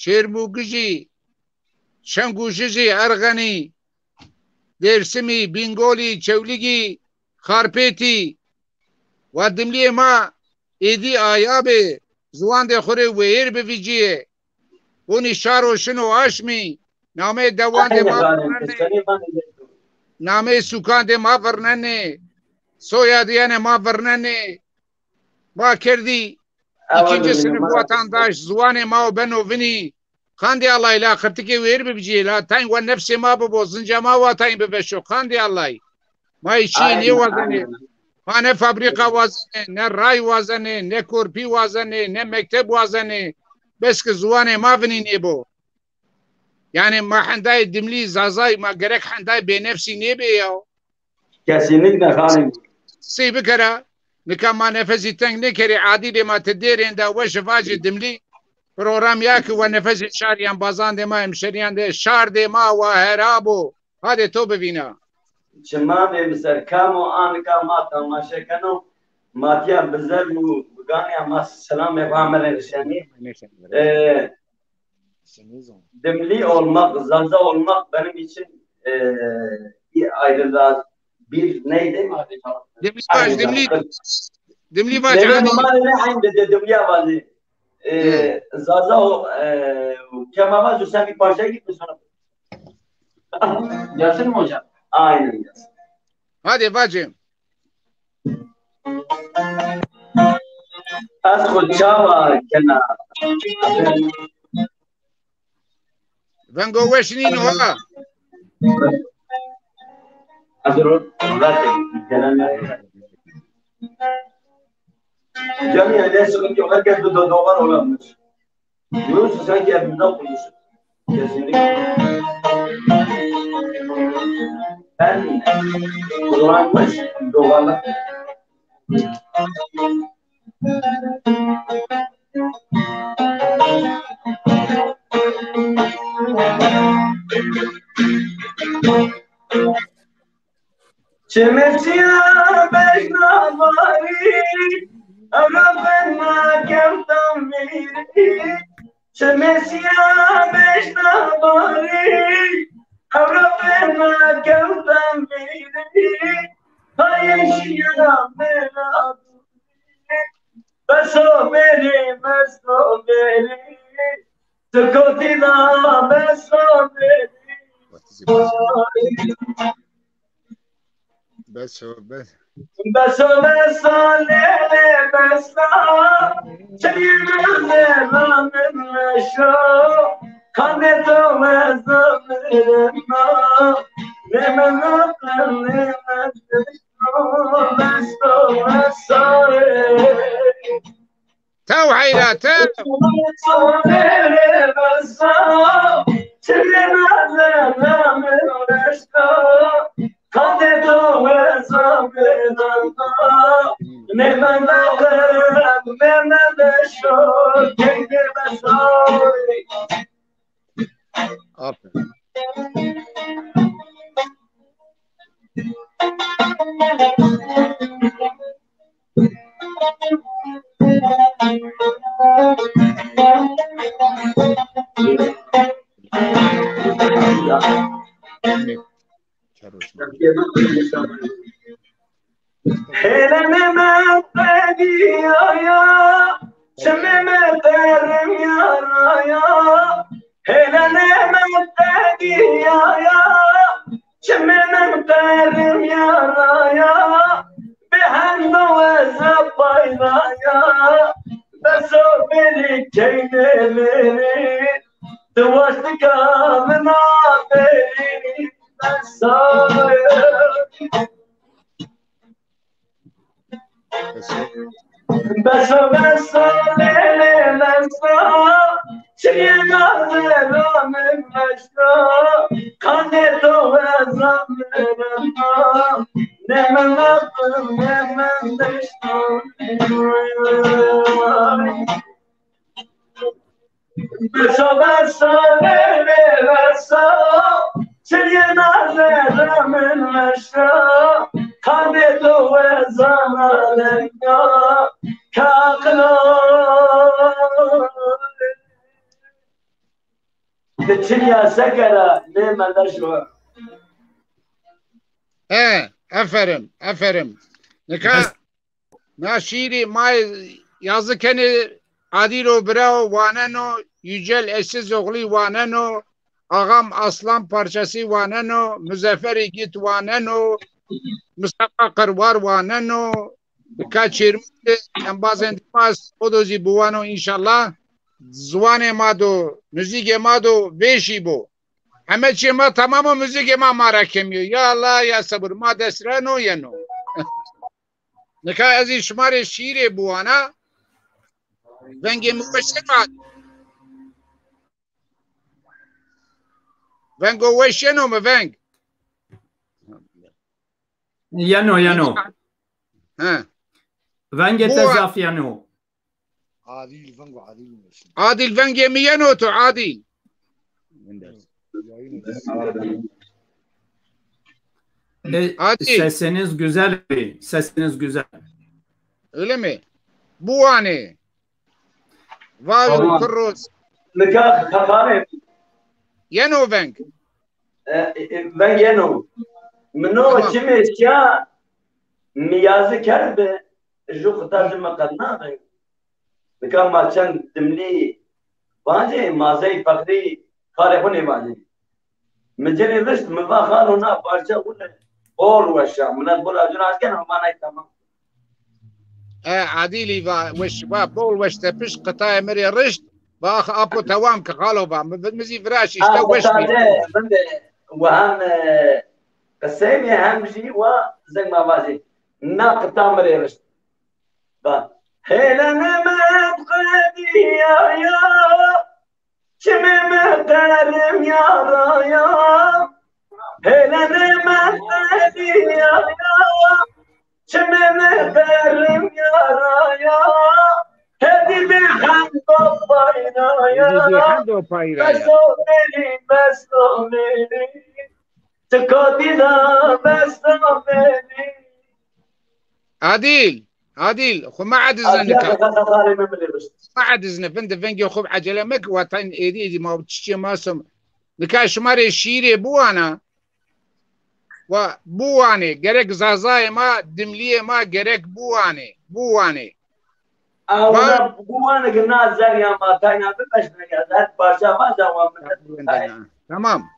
چێرم و گژی شەنگ و ژژی ئەرغەنی دێرسمی بینگۆلی چەولیگی خارپێتی وا دملیێ ما ئێدی ئایابێ زوان دێ خورێ وێر بڤیجیێ بوونی شار و شن و ئاشمی نامێ دەوان دێ ما نامێ سوکان دێ ما ڤڕنەنێ سۆیا دیانێ ما ڤڕنەنێ ما کردی ikinci sınıf vatandaş zuvanê ma beno vinî xandê Allahî la xirtikê wêr bibiciyê la tayên we nefsê ma bibo zinca ma wa tayên biveşo xandê Allahî ma çî nê wazenê ma ne fabrîqa wazenê ne ray wazenê ne korpî wazenê ne mekteb wazenê besk ziwanê ma vinî nêbo yani ma hendayê dimlî zazayî ma gerek hendayê bênefsî nêbê ya kesinlikle xanım sê bikere نکا ما نفسی تنگ نکری عادی دی ما تدیرین دا و شفاجی دملی پروگرام یاکی و نفسی شاریان بازان دی ما امشریان دی شار دی ما و هرابو هاده تو ببینا شما به مثل کام و آن کام ما تماشا کنو ماتیا بزرگ و بگانی اما سلام افهمه نشانی دملی olmak, zaza olmak benim için bir ayrılığa bir neydi? Dimli baş. Ne aynı dimli avazi. Zaza o kemamaz sen bir parçaya gitme sonra. Yazın mı hocam? Aynen yazın. Hadi bacım. Az kutçava kena. Ben goveşinin ola. Hazırım. Cami ne sıkıntı yok. Herkes de doğan olanmış. Yunus sanki evimden konuşur. Kesinlikle. Ben doğanmış, doğanlık. Çemesiya beşnavari Arafena kemtam viri Çemesiya beşnavari Arafena kemtam viri Hayşiyana mera Beso beri Tukotina beso beri Beso beso beso lele beso çeyirle rameşo kaneto beso nemena beso تو حيلا تو beso çeyirle rameşo kaneto beso Aferin. Helene mevdi ya, şemime derim ya, helene mevdi ya, şemime derim ya, behendo ve zabayla ya, beso beni keyneleri, duvaştı kamına beni, beso beso beso lele beso çeyina zeramen beso kaneto bezo nemen beso beso beso lele beso çeyina zeramen beso kaneto bezo kaklo Çinya sekera ne mendeşo. Aferin. Naşiri may yazı keni Adilo Bravo Vaneno Yücel Eşsiz Oğlu Vaneno Ağam Aslan parçası Vaneno Müzeffer Git Vaneno Mustafa Kırvar Vaneno birkaç yirmi en bazen dimaz o dozi buano inşallah zwane mado müzik mado beşi bu Hemen çema tamamı müzik mara kemiyor ya Allah ya sabır ma desrano yeno Neka azî şimarê şîrê buwana vengê müweşşir vengo weşeno me veng Yano. Ha Venge tezaf yano. Adil vengê mi yeno tu Adil Sesiniz güzel. Sesiniz güzel. öyle mi? Buwane Vayu kurros Nikah kakare. yeno veng Ben yeno. Mno çime şia miyazı kerbe ju kıtacı makarna be. Nikah maçan dimli vaje mazey fakri kare hone vaje. Mecene rest mva khalo na parça ule bol ve şa mna bol ajun asken hamana tamam. عديلي وش بول وش تبش قطاع مري رشد باخ ابو توام كقالوا با مزي فراشي اشتا وش من وهم قسيمي هم جي و زي ما بازي نا قطاع مري رشد با هلا ما بقدي يا شمي مقدم يا رايا هلا ما بقدي يا شمي مقدم يا رايا هدي بحمد بايرايا بسومني تكودينا بسومني عديل خو ما عاد زنك ما عاد زن فند فنجي خو عجله مك وطن ايدي ما بتشي ماسم نكاش ماري شيري بوانا و بوانه gerek zazay ma dimliye ma gerek buwane Ama buwane gna zarya ma tayna beş ne parça ma devam tamam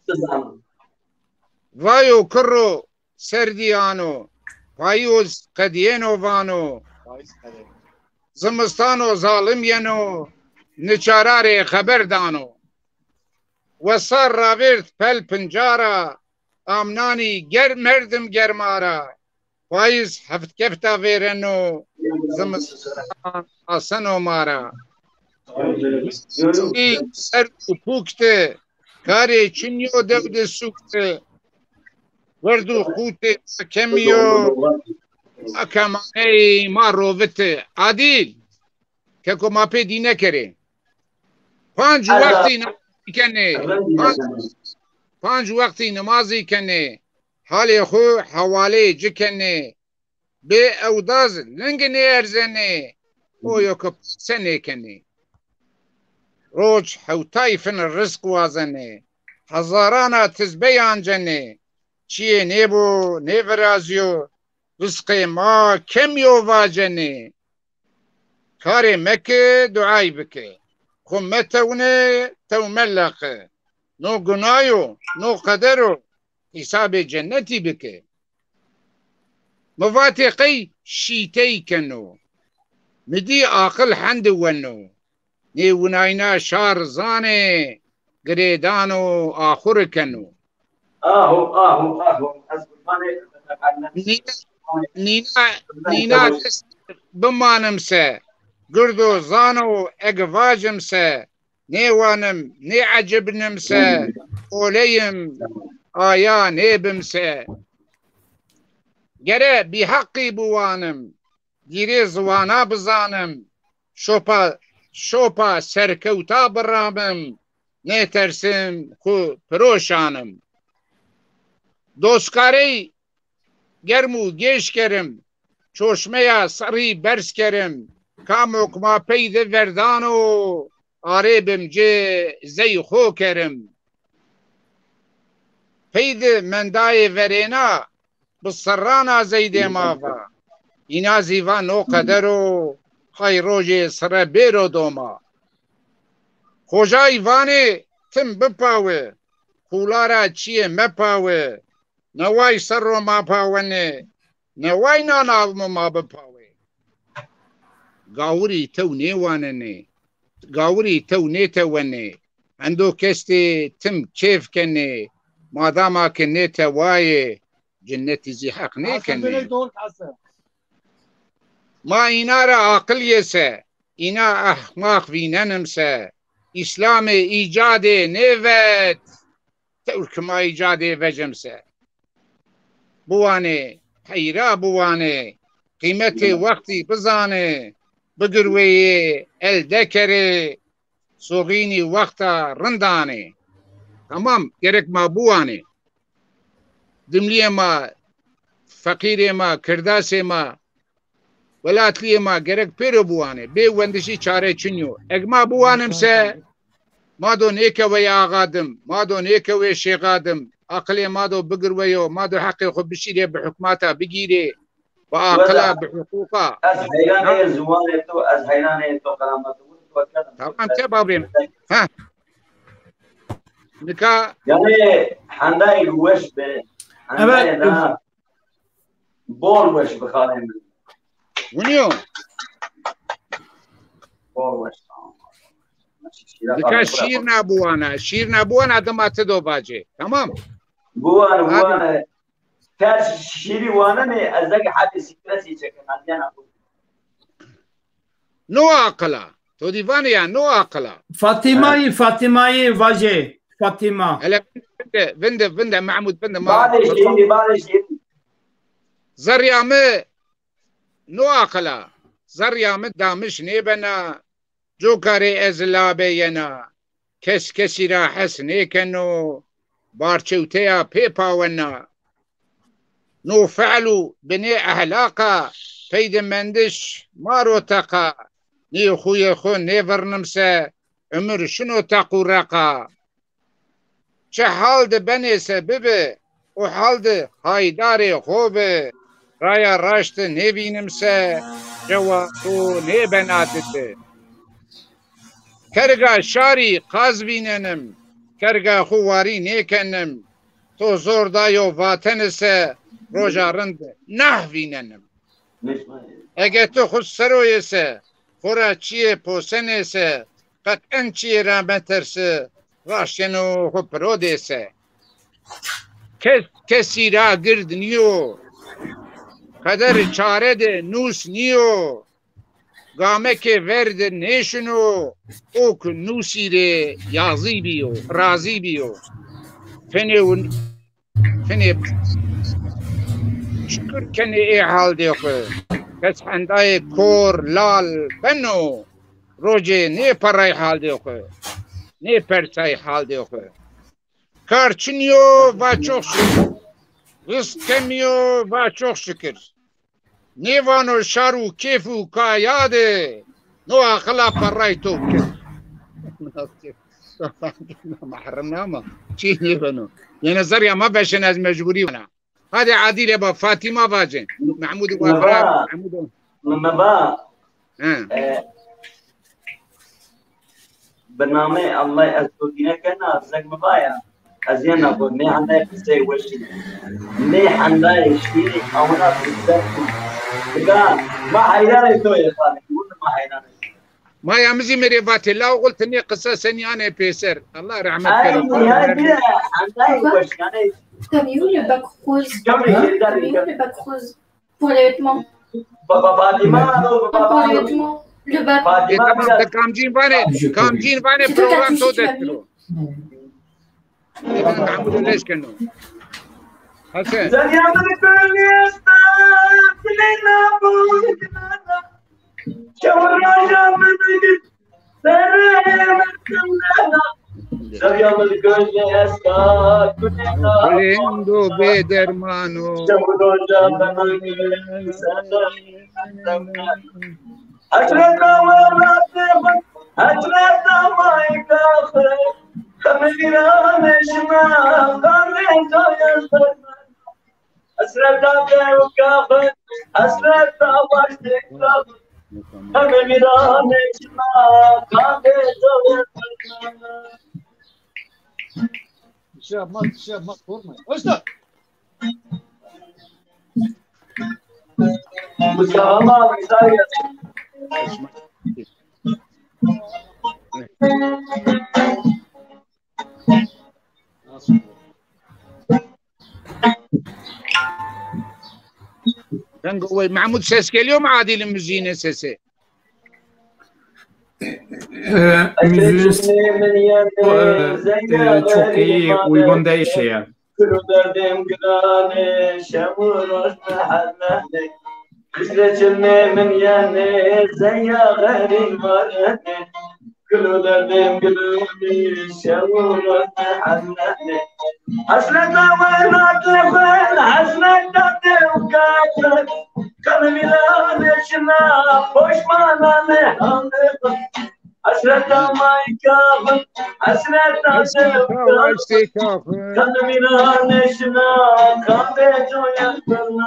vayo kurro serdiyano vayuz kadiyeno vano zimistano zalim yeno niçarare haberdano وصار رابرت پل پنجارا آمنانی مردم گرمارا پاییز هفت کفتا ویرنو زمستان آسنو مارا سر پوکته کاری چنیو دود سوکته وردو خوته کمیو اکمانه ما رووته عادیل که کو ما پی دی نکره پنج وقتی نمازی کنه حال خو حواله جکنه به اوداز لنگ نیرزنه او یکو سنه کنه روچ حوتایفن الرزق وازنه هزارانا تزبیان جنه چیه نیبو نیورازیو رزق ما کمیو واجنه کار مکه دعای بکه خمتونه تو ملقه نو گنايو نو قدرو حساب جنتي بك مفاتقي شيتي كنو مدي عاقل حند ونو ني وناينا شار زاني قريدانو آخر كنو نينا بمانمسه قردو زانو اقفاجمسه نيوانم ني عجبنمسه اوليم آيا نيبمسه گره بی حقی بوانم گیری زوانا بزانم شوپا سرکوتا برامم نترسم خو پروشانم دوستکاری گرمو گیش کرم چشمه سری برس کرم کاموک ما پید وردانو آره بمجه زی خو کرم پید مندای ورینا بسرانا زیده ماوا اینا زیوا نو قدرو خای روژه سر بیرو دوما خوژا ایوانه تم بپاوه خولارا چیه مپاوه نوای سر رو ما پاونه نوای ناناو ما بپاوه گاوری تو نیوانه نه گاوری تو نیتوانه اندو کستی تم کیف کنه ماداما کنه توایه جنتی زی حق نیکنه ما اینا را عقل یسه اینا احماق ویننمسه اسلام ایجاد نیوت ترکما ایجاد وجمسه بوانه حیرا بوانه قیمت وقتی بزانه بگرویه الدکره سوغینی وقتا رندانه تمام gerek ما بوانه دملی ما فقیر ما کرداس ما ولاتلی ما gerek پیرو بوانه بی وندشی چاره چنیو اگما بوانم سه ما دو نیکه وی آغادم ما دو نیکه وی شیغادم عقل ما دو بگرویو ما دو حقی خود بشیره بحکماتا بگیره با عقلا بحقوقا از حیرانه زوانه تو از حیرانه تو قرامتو تمام چه بابریم ها نکا یعنی حندای روش به حندای دا بول وش بخاریم ونیو بول وش نکا شیر نبوانه آدم آته دو باجه تمام بوانه تر شیری وانه نه از دقیق حدی سکرسی چکن ادیان اپو نو عقلا تو دیوانه یا نو عقلا فاطمه واجه فاطمه هلا بنده محمود بنده ما بعد شيري زريامه نو عقلا زريامه دامش نيبنا جوكاري ازلابه ينا کسی را حس نیکنو بارچوتیا پیپاونا نو فعلو بني اهلاقا پید مندش مارو تقا نی خوی خو نیورنمسه عمر شنو تقو رقا چه حال ده بنیسه ببه و حال ده هایداری خوبه رایا راشت نیبینمسه جوا تو نیبناتده کرگا شاری قاز بیننم کرگا خواری نیکنم تو زور دایو واتنسه روژا رند نه بیننم اگه تو خود سرویسه خورا چیه پوسنسه قطعا چیه را مترسه راشنو خود پرودیسه کسی را گرد نیو قدر چاره ده نوس نیو گامه که ورد نیشنو اوک نوسی ره یازی بیو رازی بیو فنه شکر کنه ای حال دیخو کس حندای کور لال بنو روژه نی پرای حال دیخو نی پرسای حال دیخو کارچنیو و çok şükür rızkemiyo و çok şükür نیوانو شارو کیفو کایاده نو اخلا پرای تو کر محرمنا ما چی نیوانو یه نظر یا ما بشن از مجبوری ونا هذه عادله با فاطمه باجن محمود و محمود مبا برنامه الله أذكرنا كنا زق مبايا أزينا بود نه عندي قصة وشي نه عندي شيء أو أنا بالذات كذا ما حيران يسوي خالد يقول ما حيران ما يمزي مريبات الله وقلت إني قصة سني أنا بيسر الله رحمة الله عندي وش يعني T'as mis où le bac rose? T'as mis où le bac rose pour les vêtements? Pour les vêtements. Le bac. كامجين باني بروغرام تو دكتور محمود ليش كانوا حسن Lindo bedermano أجرد ما يكافر خمي میرانشنا قانون جایستن حسرت وكافت حسرت واشتكافت همه میرانشنا قانون جایستن şey yapmak korkmayın. Usta. Mustafa Müsaade. Ben Mahmut ses geliyor mu Adil'in müziğinin sesi? Müziğin çok iyi uygun değil şeye. Derdim gülane şemuroş mehallene Kışreçilme min yani zeyya gayrin varene Kulu derdim gülane şemuroş mehallene Hasret avanatı ben hasret tadım katır Kanımilane şına boşmana mehandır Hasret amayikabın hasret tadım Kanımilane şına kahve joyasın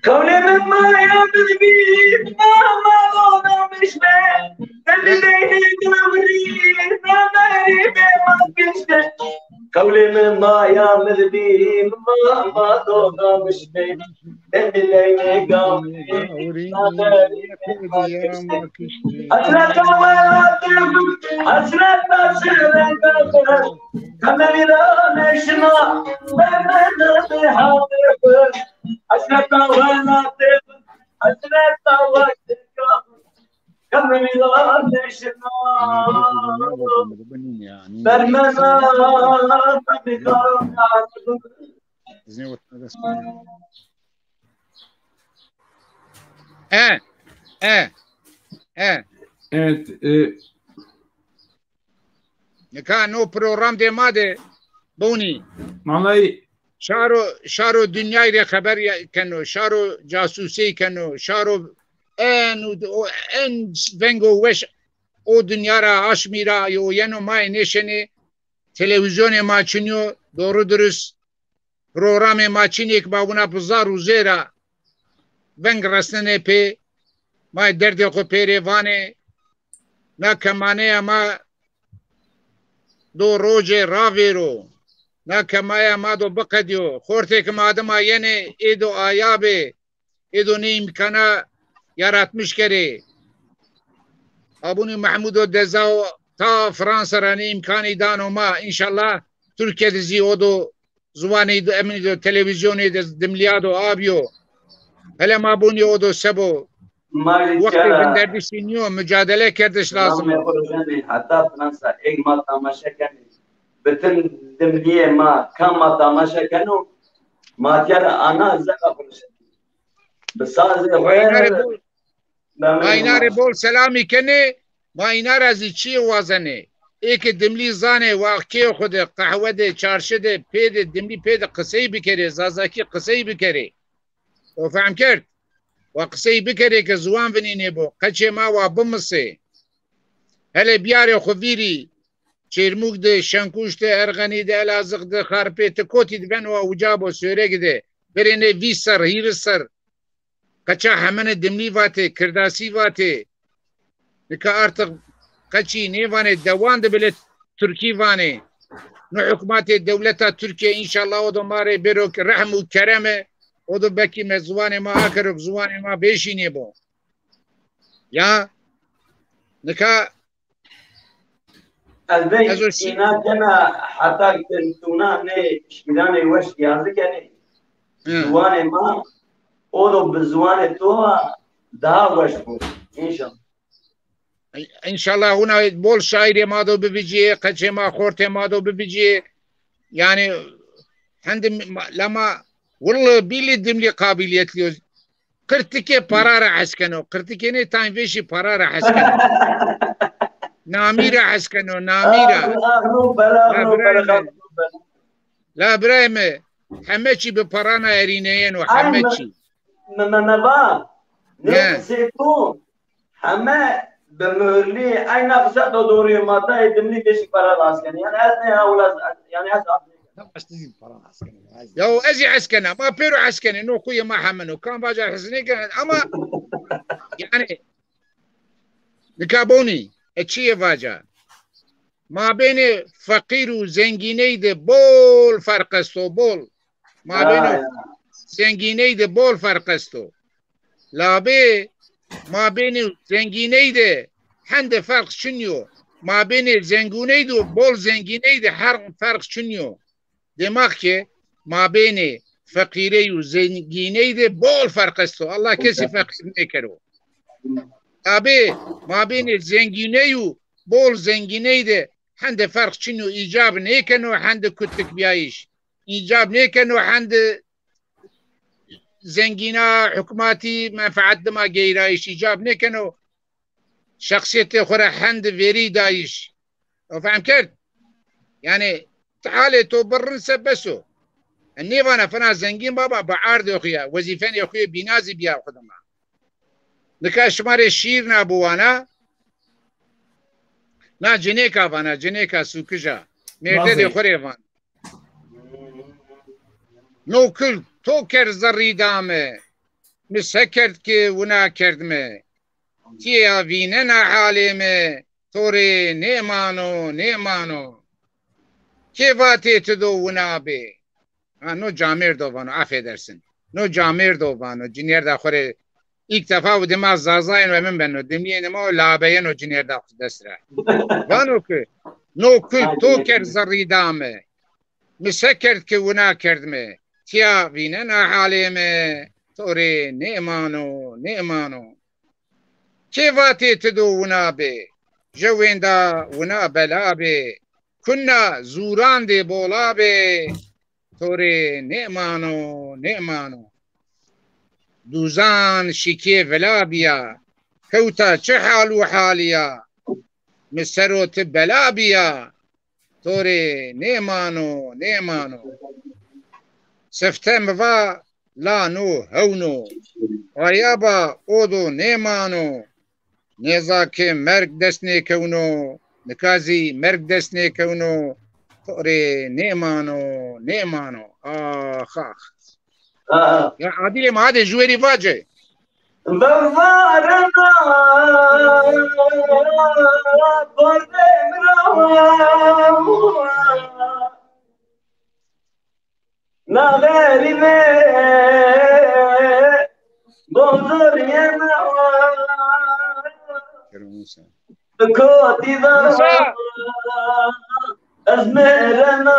Kavlemin mayadır bir ama olmamış be Deli beyni gıvri nameri be vazgeçte Kavlemin mayadır bir ama olmamış be Deli beyni gıvri nameri be vazgeçte Hasret ağlattım hasret nasıl kalır Kamerayla neşina vermeden bir haber Hasret ağlattım hasret ağlattım Kamerayla neşina vermeden bir Evet. Nika no program demade boni. Vallahi Şaro dünyayı da haber kano, şaro casusi kano, şaro en vengo veş o dünyara aşmira yo yeno may neşeni televizyon maçınyo doğru dürüst program maçınik babuna pazar uzera veng rasnene pe may derde ko perevane na kamane ama do roje ravero na kamaya ma do baqadiyo khorte ki madama yene edo ayabe edo ne imkana yaratmış kere abuni Mahmudo Dezao ta Fransa rani imkani dano ma inşallah Türkiye'de zi odo zuvani emin do televizyonu de dimliyado abiyo hele ma buni odo sebo vakti benderdi sinyo mücadele kerdiş lazım hatta Fransa ek ma tamaşa kani bütün dimliye ma kama tamaşa kanu matiyara ana zaka fırıştı besazı Mainare bol selami kene mainare az içi vazane ek dimli zane vakiye xude kahve de çarşı de pede dimli pede kısayı bir kere zazaki kısayı bir kere o fahm kert ve kısayı bir kere ki zuvan venine bu kaçe ma va bımısı hele biyare xuviri çirmuk de şankuş de ergani de elazık de harpe te koti de ben ve ucabo söre gide berine visar hirisar kaça hemen dimli vate kirdasi vate nika artık kaçı ne vane devan de bile Türkiye vane no hükümeti devleta Türkiye inşallah o da mare berok rahmu kereme o da belki mezvane ma akarok zuvane ma beşine bu ya nika البيت إنا كنا حتى كنتونا نه شبيلانه وش يازك يعني زوانه ما أولو بزوانه توا daha وش بو İnşallah ona bol şairi mado bibiciye kaçema korte mado bibiciye yani hendim lama والله بيلي دملي قابلية ليو قرتكي برارة حسكنو قرتكي تاين فيشي برارة حسكنو ناميرة حسكنو ناميرة لا برايم حماتشي ببرانا ارينيين وحماتشي نبا نسيتون حما بمهرلي اي نفسه دوري ماتا يدملي كيش برا حسكني يعني اثني اولاد يعني يو ازي عسكنا ما بيرو عسكني نو كويا ما حمنو كان باجا حسني كان اما يعني نكابوني اتشي فاجا ما بين فقير وزنجيني ده بول فرق استو بول ما بين زنجيني ده بول فرق استو لا بي ما بين زنجيني ده حند فرق شنيو ما بين زنجوني ده بول زنجيني ده فرق شنيو دماغ که ما بین فقیره و زنگینه ده بول فرق است الله کسی فقیر نکرو ابی ما بین زنگینه و بول زنگینه ده هند فرق چنو ایجاب نکنو هند کتک بیایش ایجاب نکنو هند زنگینا حکوماتی منفعت دما گیرایش ایجاب نکنو شخصیت خوره هند ویری دایش فهم کرد يعني تعالي تو برنسه بسو النيفانا فنا زنجين بابا بعارض اخويا وظيفان يا اخويا بينازي بيا خدمه لك شمار الشير نابوانا نا جنيكا فانا جنيكا سوكجا ميردي خريفان نو كل تو كر زري دامه مسكرت كي ونا كردمه تيا فيننا حاليمه توري نيمانو كيفاتي تدو ونابي نو جامير دوبانو عفي درسن نو جامير دوبانو جنير دا خوري اكتفا و دماغ زازاين ومن بنو دمين مو لابين و جنير دا دسرا وانو كي نو كل توكر زري دامه مسكرت كي ونا كردمه تيا فيننا حاليمه توري نيمانو كيفاتي تدو ونابي جوين دا ونا بلابي كنا زوران دي بولابي توري نئمانو دوزان شيكي فلابيا كوتا چحال وحاليا مسرو تبلابيا توري نئمانو سفتم لا نو هونو غيابا اودو نئمانو نزاكي مرق دسني كونو نكازي مرق دسني كونو توري نئمانو آخ يا عادل ما هذا جويري فاجي بفارنا لا غيري بوزر ينا كوتي ذا أزمرنا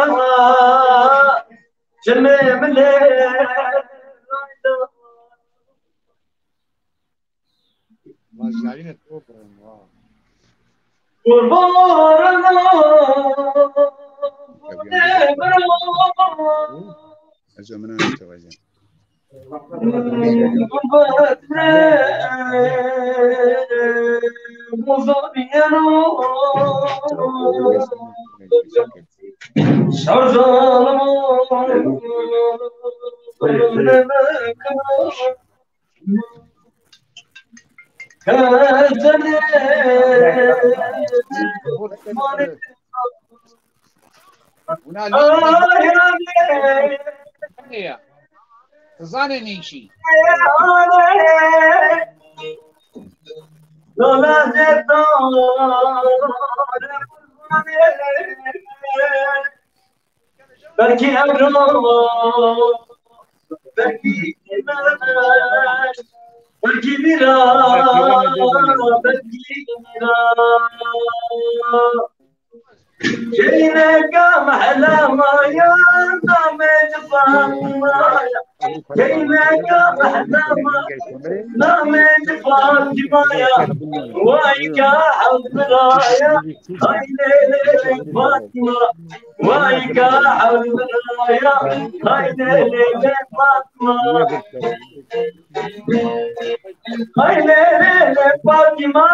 جميم ليل تظاني نيشي بركي أبرو بركي إيمان بركي ميرا بركي ميرا جينا كام أحلى ما ينام جفانا كينك أحلامك نامت فاطمة يا ويك حب رايا هاي ليلة فاطمة ويك حب رايا هاي ليلة فاطمة هاي ليلة فاطمة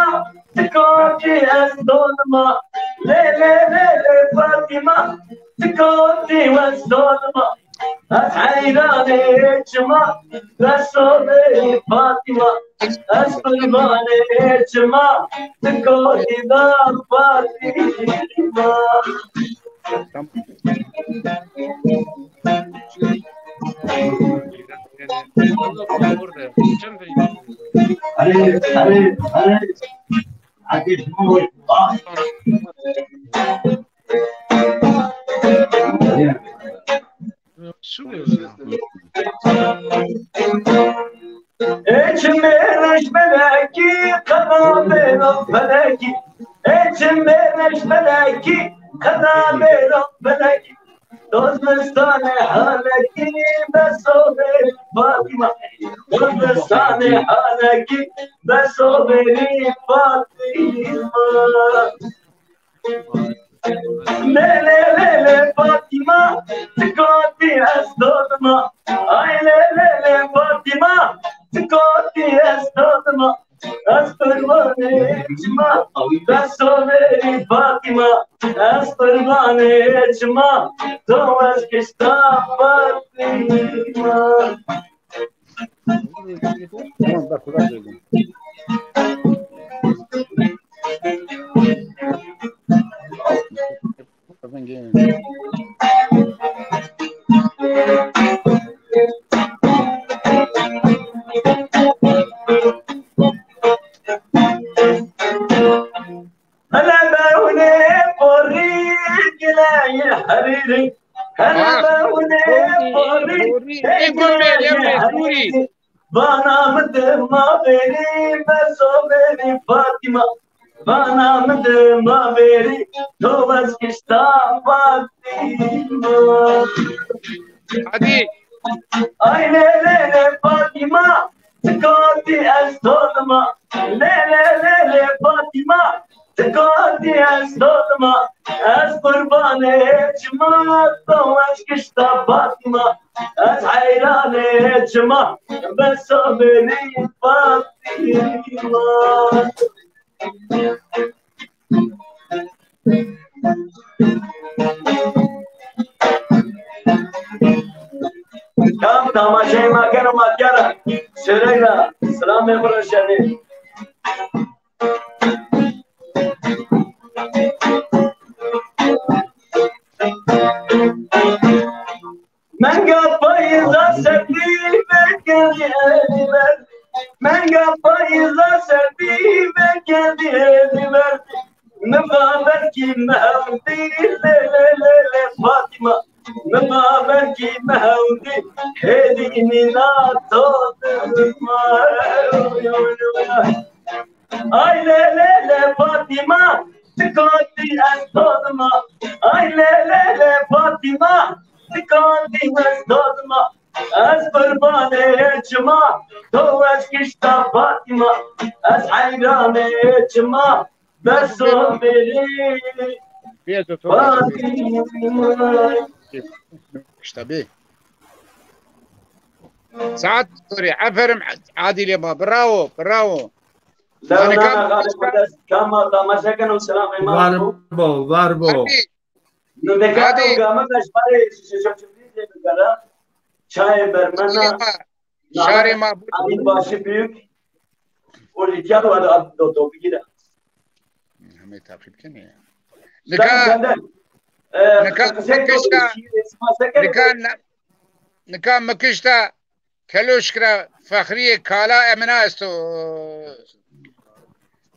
تكوني الظلمة ليلة فاطمة تكوني والظلمة حيراني جمع رسولي فاطمة أسلماني جمع تكوني دار فاطمة اجمرش ملاكي قرابين فلاكي اجمرش ملاكي قرابين فلاكي دوز مستاني حالكي بسوبي فاطمة دوز مستاني حالكي بسوبي فاطمة ليلة فاطمة تكوني أصدمة أي ليلة فاطمة تكوني أصدمة أصدماني جمع بسوني فاطمة أصدماني جمع توماس كشتا فاطمة هلا بوني فريق لا يحرري هلا بوني فريق بانا مدر ما بيني بس بيني فاطمة بانا مدر ما بيني تو بس كشتا فاطمة عادي اي ليلة فاطمة تكوني الظلمة ليلة فاطمة تكوني الظلمة از قرباني جمع طوش كشتا فاطمة از حيراني جمع بس بني فاطمة كم تماشای ما کنم مکرم شرینا سلام برشانی من قبایزا سردی بکردی ایلیبر من قبایزا سردی بکردی ایلیبر نفامر کی مهودی لیلیلی فاطمه نفامر کی مهودی هدی نیناتو ay lele Fatima تكوني الصدمة ay lele Fatima تكوني الصدمة از قرباني جمع تو از كشتا فاطمة از حيراني جمع بس صبري فاطمة اشتبيه سعد سوري عفرم عادل يابا براو براو لا انا غالب كما تماشا كانوا سلام امام ضربو نذكروا قامت اشباري şaşırtıydı mesela çay bermana şari ma adil başı büyük o ricad var adı topikide هم تعقيب كان يعني نكان مكشتا كلوشكرا فخرية كالا امنا استو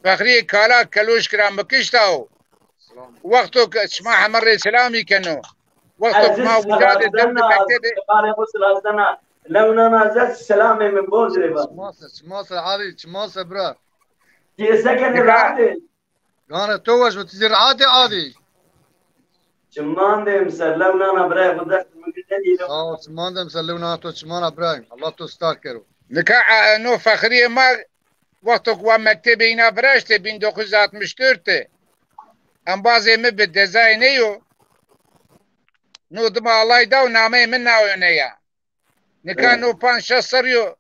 فخرية كالا كلوشكرا مكشتا وقتو اسمع مر سلامي كانوا وقتو ما وجاد الدم بكتده لو نازل سلامي من بوزري سماسة عادي سماسة برا كي سكن العادي انا توج وتزير عادي جمان دي مسلمنا انا براي بدك sağ ol çimandem selluna to çimana İbrahim. Allah to star kero. Nika no Fahriye ma vakti kuva mektebi ina vraşte 1964'te. Em bazı mi bir dezayne yo. No dima alayda o name min naoyne ya. Nika no panşa sarıyor.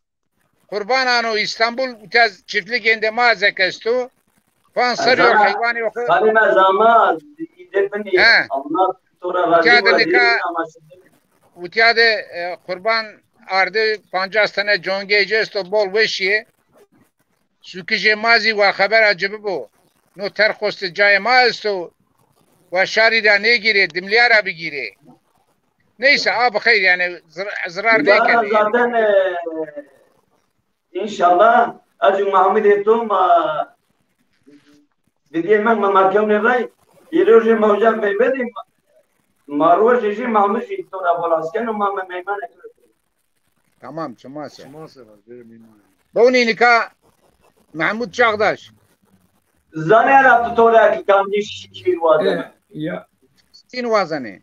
Kurbanano İstanbul tez çiftlik ende mazekestu. Pan sarıyor hayvani yok. Halime zaman idefini Allah tora razı Utiyade kurban ardı 50 tane congeyeceğiz to bol veşiye. Süküce mazi ve haber acıbı bu. No terkostu cay maastu ve şarida ne gire dimliyara bir gire. Neyse abi hayır yani zarar ne kendi. Zaten inşallah acı Muhammed etum dediğim ben mahkem ne ray yürüyüşe mevcam beybedim marwa jeji Muhammed tora bolasken Muhammed meyman ekler. Tamam çımasa. Çimasa var benim. Boni nika Mahmud Çağdaş. Zane yaptı tora ki kanji şişir vardı. Ya. Sin vazane.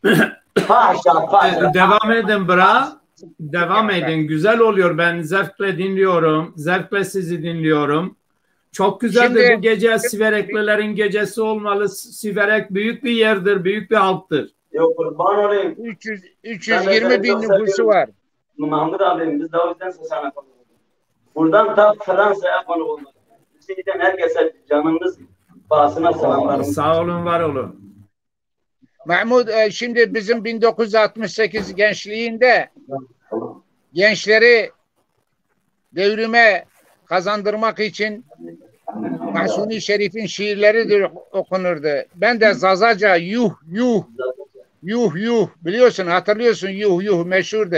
Paşa. Devam edin bra. Devam edin. Güzel oluyor. Ben zevkle dinliyorum. Zevkle sizi dinliyorum. Çok güzeldir bu gece. Sivereklilerin gecesi olmalı. Siverek büyük bir yerdir. Büyük bir halktır. Yok kurban olayım. 320 bin nüfusu var. Mahmut abim biz de o yüzden sana konuşuyoruz. Buradan ta Fransa'ya konu olmalı. Sizden herkese canınız bahsına selamlarımız. Sağ olun, var olun. Mahmud şimdi bizim 1968 gençliğinde gençleri devrime kazandırmak için Mahsuni Şerif'in şiirleri okunurdu. Ben de Zazaca yuh yuh yuh yuh biliyorsun, hatırlıyorsun, yuh yuh meşhurdu.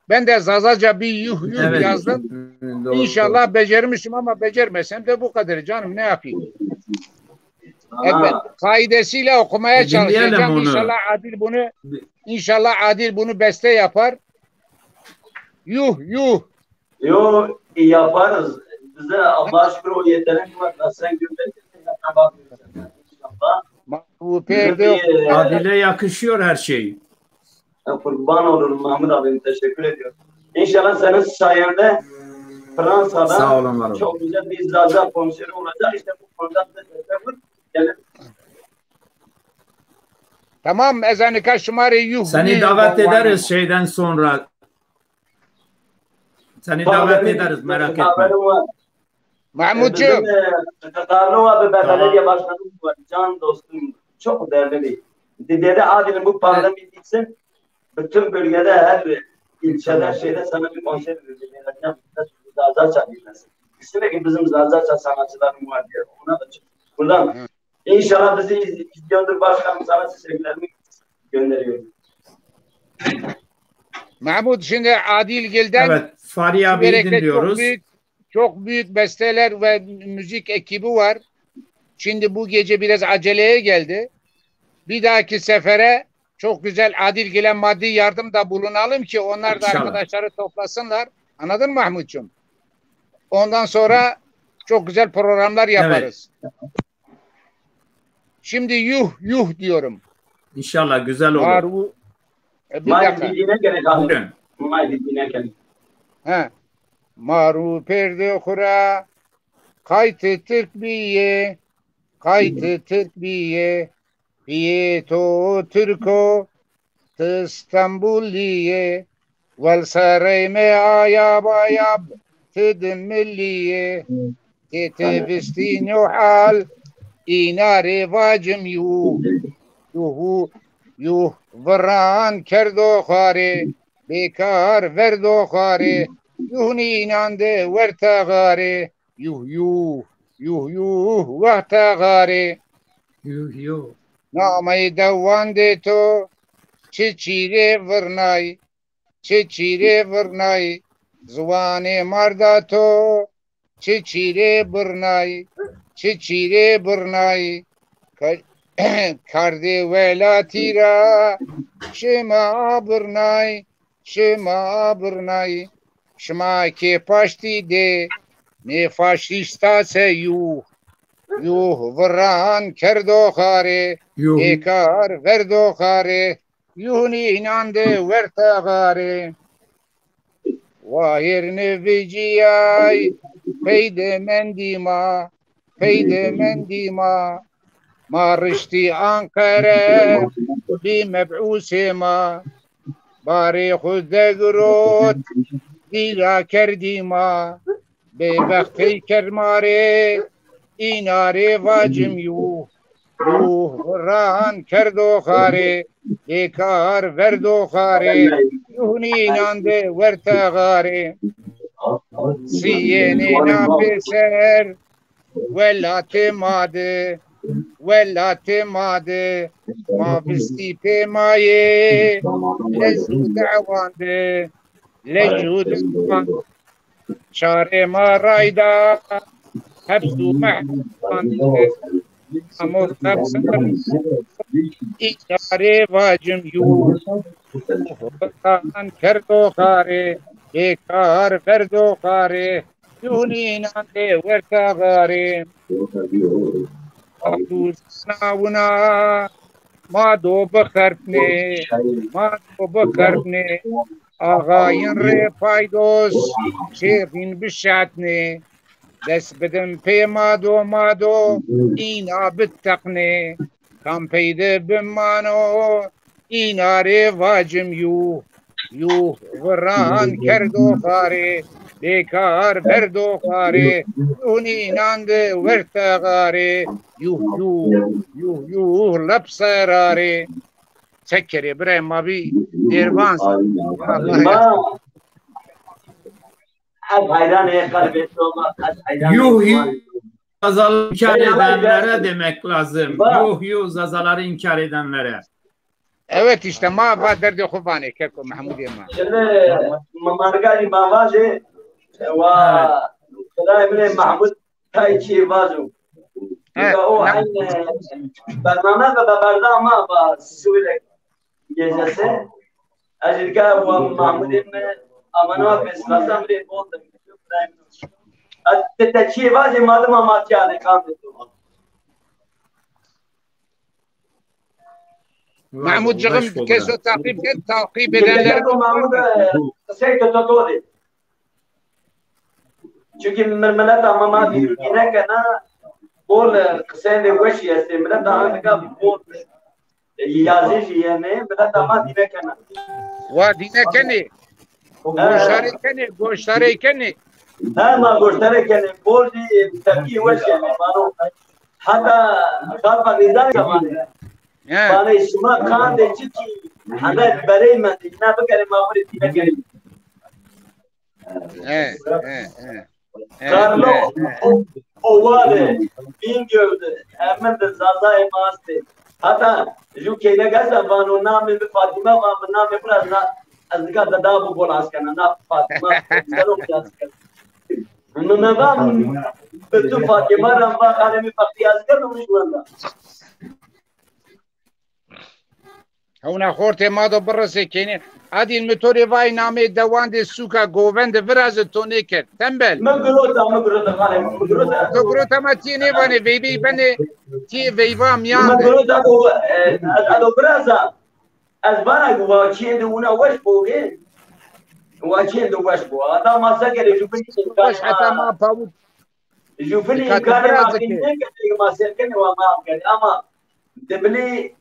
Ben de Zazaca bir yuh yuh yazdım. İnşallah becermişim ama becermesem de bu kadar canım, ne yapayım? Evet, kaidesiyle okumaya çalışacağım. İnşallah Adil bunu beste yapar. Yuh yuh. Yo yaparız. Bize Allah'a şükür o yetenek var. Sen gönderirsin. Adil'e yakışıyor her şey. Kurban olurum Mahmut abim, teşekkür ediyorum. İnşallah senin sayende Fransa'da çok güzel bir Zaza konseri olacak. İşte bu konuda gelir. Tamam, ezanı kaşmarı yuh. Seni davet ederiz şeyden sonra. Seni davet ederiz, merak etme. Mahmutcuğum. Karlo abi ben belediye başkanım var. Can dostum, çok değerli bir. Dedi Adil'in bu pandemi bitsin. Bütün bölgede her ilçede şeyde sana bir konser vereceğim. Zaza çalıyorsun. İstemek ki bizim Zaza sanatçılarım var diye. Ona da çık. Buradan inşallah bizi izliyordur başkanım, sana sevgilerimi gönderiyorum. Mahmut, şimdi Adilgil'den evet, Fahri abiyi dinliyoruz. Çok büyük besteler ve müzik ekibi var. Şimdi bu gece biraz aceleye geldi. Bir dahaki sefere çok güzel Adilgil'e maddi yardım da bulunalım ki onlar da arkadaşları toplasınlar. Anladın mı Mahmutcuğum? Ondan sonra çok güzel programlar yaparız. Evet. Şimdi yuh yuh diyorum. İnşallah güzel olur. Maru perde kura kaytı Türkbiye kaytı Türkbiye piyeto Türko İstanbuliye vel sarayme ayab ayab tedmilliye tetevistino hal inare vacım yuh yuh yuh vran kerdo khare bekar verdo khare yuhni inande verta gare yuh yuh yuh yuh vahta gare yuh yuh namay davande to çiçire vırnay zuvane marda to çiçire bırnay karde velatira şema bırnay şma ke paşti de ne faşista se yuh vran kerdo khare ekar verdo khare يوني ناند ورتغاري واهر نفجياي فيد من ديما ما رشتي أنقرة بمبعوث ما باري خود دقروت دیلا کردی ما به بختی کرماره ایناره واجم یو ران کردو خاره بیکار وردو خاره یونی نانده ورتا غاره سیینی ناپسر ولات ماده ما بستی پیمایه لزو دعوانده لجود شار ما رايدا حبسو محمد امور نفسر إشارة واجم يو خان كردو خاري بكار فردو خاري يوني نانده ورتا غاري دوستنا ما دو بخربني آقاین ری پایدوز شیرین بشعتنی دست بدم پی مادو اینا بتقنی کم پیده بمانو اینا ری واجم یو وران کردو خاره بیکار بردو خاره یونی نانده ورتا غاره یو لبسراره سكر ابراهيم ما بي ديربانس yuh zazaları inkar edenlere demek lazım. Yuh zazaları inkar edenlere. Evet işte ma va derdi khubani keko Mahmud Yema. Şimdi mamargani mavaje ve İbrahim Mahmud Tayçi vazu. O aynı barname ve bardama ve Suriye gecesi Ajirka ve Mahmud'in amana ve Slasamri oldu. Tayçi vazu madem amatiyane kandı. Mahmud Cığım keso takip edenler Mahmud seyto totodi. Çünkü millet amama yine kana bol kısende weşi este millet daha bol yazıcı yani millet ama dine kana. Wa dine kani. Goştare kani. Ma goştare kani bol tepki weşi yani bano hatta kalpa nizam zamanı. Bana isma kan de çiki hanet berey men ne bakare Mahmud dine kani. Karlo ovale Bingöl'de hemen de Zaza'yı bastı. Hatta şu köyde gelsen bana o namı bir Fatıma var, bu namı biraz azıcık da daha bu bolas kana na Fatıma canım yazık. Bunun ne var? Bütün Fatıma ramba kalemi faktiyaz kanmış bunda. هونا خورتي مادو برسي كيني هذه المتوري فاي نامي دوان دي سوكا غوفند فراز تونيكر تنبل مقروطة خالي مقروطة ما تيني بني بيبي بني تي فيفا ميان مقروطة هذا برازا أزبانا قوا تشين دونا وش بوغي وتشين دو وش بو هذا ما سكر يشوفني وش حتى ما باود يشوفني كان ما كنتك ما سكرني وما أبغى أما دبلي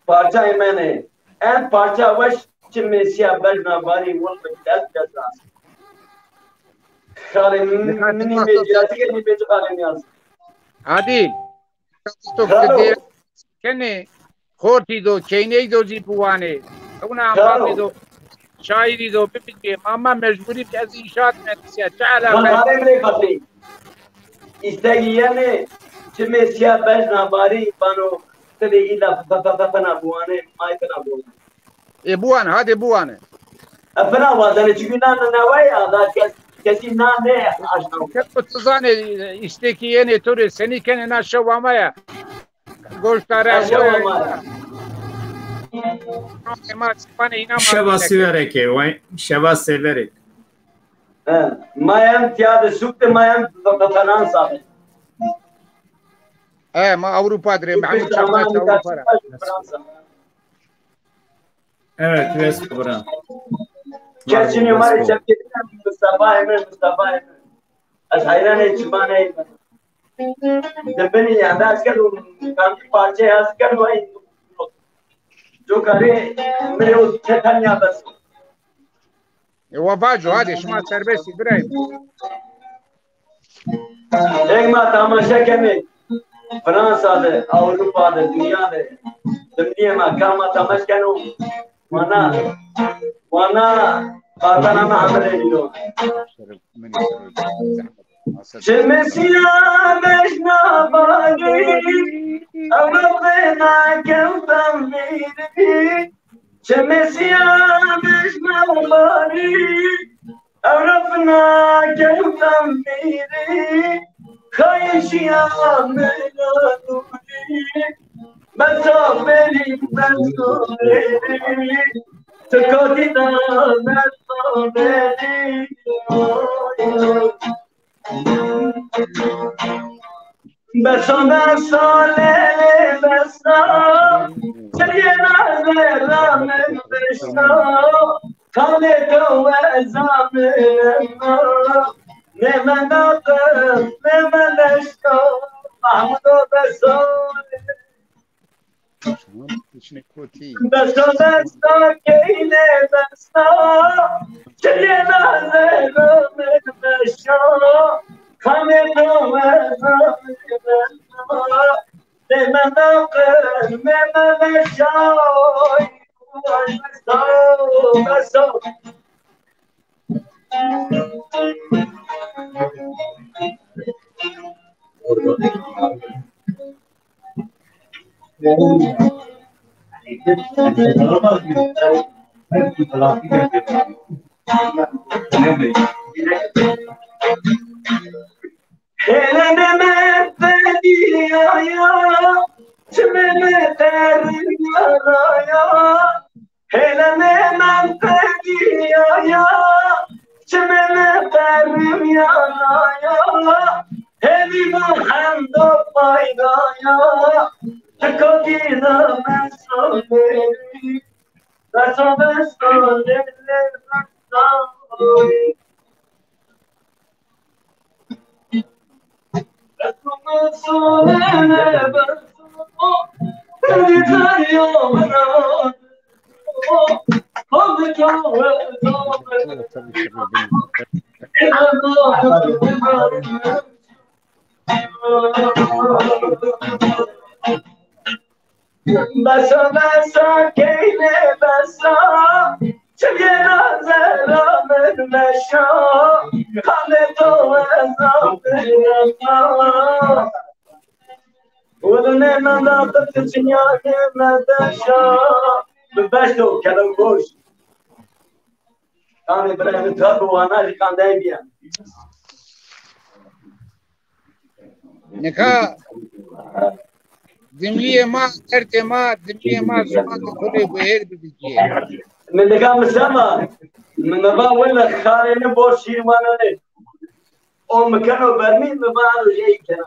parça emene en parça baş çimesiya bejna bari wol bedel cezas khalim mini meclisi ke nibe khalim yaz hadi to kede kene khorti do kene do zipuane ona amami do şairi do bibi mama mecburi az inşaat mühendisiya çala khalim ne khati istagiyane çimesiya bejna bari bano تبي إذا فنا بوانه ما يفنا بوانه. بوان هذه بوانه. فنا وادن çünkü navaya da kesin ne aşağı. Hep tuzane istekiyene turi seni kendi aşağılamaya. Goştara aşağılamaya. Şeva severek vay şeva severek. Mayam tiyade sukte mayam falan sabe. ما أوروبا دري محمود شمال أوروبا Evet, Vesbura. Gerçi numara çektim Mustafa Emre. Az hayran çimane. Debeni ya da asker काम की पांचे asker भाई जो करे मेरे उससे धन्य बस وفاجو هذه شما سربسي برايم एक माँ तमाशा क्या में फ्रांस आदे अवरूप आदे दुनिया दे दुनिया में काम तमाशा क्या नो वाना बाताना में हमरे लियो شمسيا مشنا باقي أبغينا كم تميري شمسيا مشنا باقي عرفنا كم تميري خايش يا ملادوري بصبري تكوتنا بصبري بسا بسا چلینا زرامن بسا خاله تو ازامنا نمن آقم نمن اشتا محمدو بسا بسا کینه بسا چلینا زرامن بسا خانه تو من داخل من شای بسا Helene mefedi ya çimene terin ya Helene mefedi ya çimene terin ya Heli muhamdo payda ya Tekadina mesoneri Mesoneri Basa keyne basa Çeliğine zeramen meşa Kale to ezabına Udune mandatı tüçünyâke medeşa Bebeşto kelem koş Kani İbrahim'i tabu ana jikandayım ya نکا دمیه ما کرده ما دمیه ما زمان کنه بهر ببیجیه من نکا مسلمه من نبا ولا خارين بوشي وانا كانوا برمين ببعض جاي كنا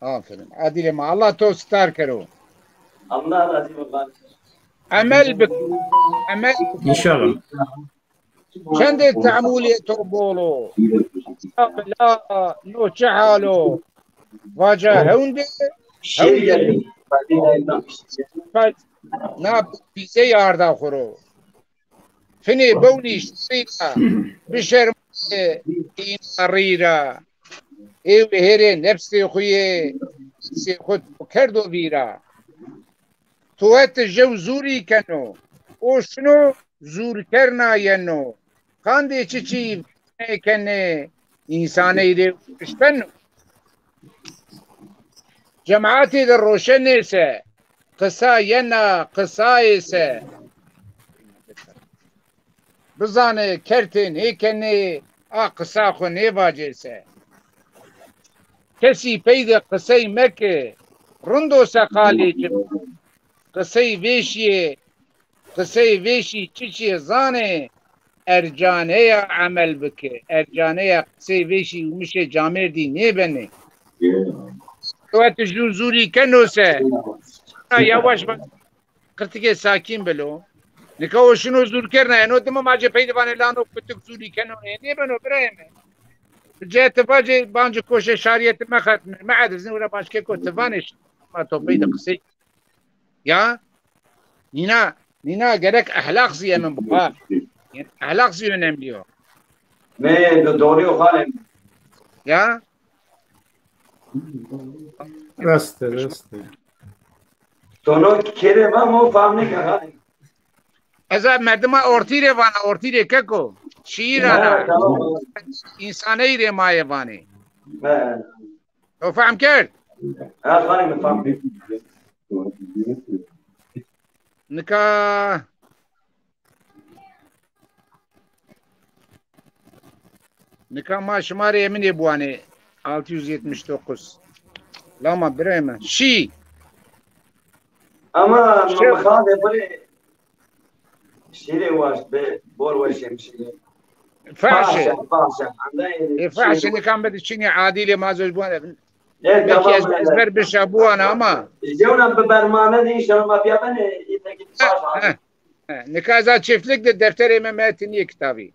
آفرین عادل ما الله تو ستار کرو الله راضي ببعض عمل بك عمل İnşallah. چند تعمولي تقبولو لا نو چحالو واجه هونده شيء نا بیزه یاردا خورو فني بونيش سيدا بشر این قريرا ايو هيري نفسي خويه سي خود كردو بيرا توات جو زوري كنو وشنو زور کرنا ینو خانده چی کنه انسانه ایده اشتنو جماعتی در روشن سه قصا ینا قصای سه بزانه کرتن هیکنه قصا خو نیواجه سه کسی پید قصای مکه رندو سقالی جب قصای ویشیه قصه ویشی چی زانه ارجانه یا عمل بکه ارجانه یا قصه ویشی ومشه جامر دی نیبنه توات زوری کنو سه یواش با قرتگه ساکین بلو نکاو شنو زور کرنا نو دم ما جه پیدوان لانو کتک زوری کنو نه بنو برایم جات باجي بانج کوش شریعت مخت ما عاد زين ولا باش كيكو تفانش ما تو بيد قصي يا نينا جرك اخلاق زي من بقى يعني اخلاق زي نمليو ما دوري وخالد يا راسته تونو كيري ما مو فاهمني كخالد اذا مردما اورتيري ككو شيرانا انساني ري ما يباني تو فهم كيف خالد فاهم نكا ما شماري من يبواني 679 لما بريمة شي اما خالد بولي شيري واش بور واش يمشي فاشل عندي فاشل اللي كان بدي شيني عادي ما زوج بوانا بكي ازبر بشابوانا اما جونا ببرمانه دي شنو ما فيها بني يتكي فاشل نكازا شفت لك الدفتر ماتني كتابي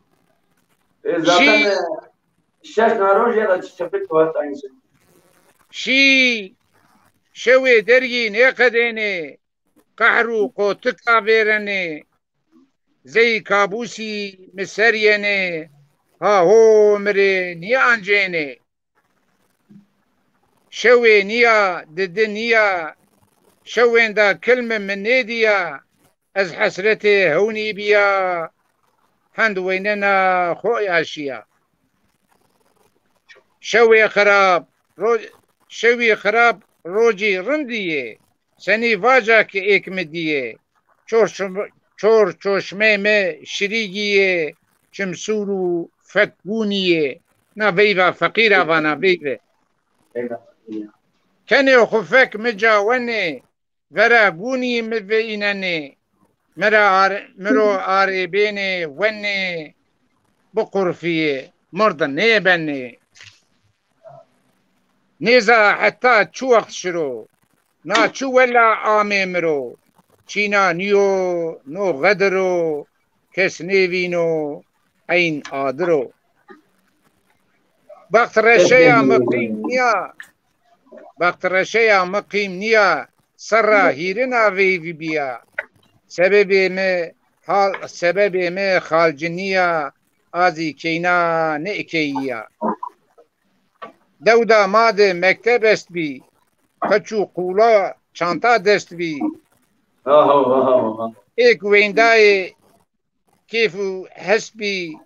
شي شش نروج يلا شفت وقت شي شوي درجي نقديني قحرو قوتك بيرني زي كابوسي مسريني ها هو مري نيا انجيني شوي نيا ضد نيا شوين دا كلمة من نيديا از حسرتي هوني بيا هند ويننا خويا اشياء شوي خراب روجي رندية سني فاجا كإيك مدية چور چوشمه me شریگیه چمسورو فکبونیه نا ویوه فقیره و نا ویوه کنه خفک مجاونه ورا گونی مویننه مرو آریبینه ونه بقرفیه مردن نیبنه نیزا حتی چو وقت شروع نا چو ولا آمه مرو چینا نیو نو غدرو کس نیوینو این آدرو وقت رشیا مقیم نیا سر هیرنا وی بیا سبب می خالجنیا آزی کینا نئکییا دودا ماده مکتب است بی کچو قولا چانتا دست بی ایک ویندای کیفو حسبی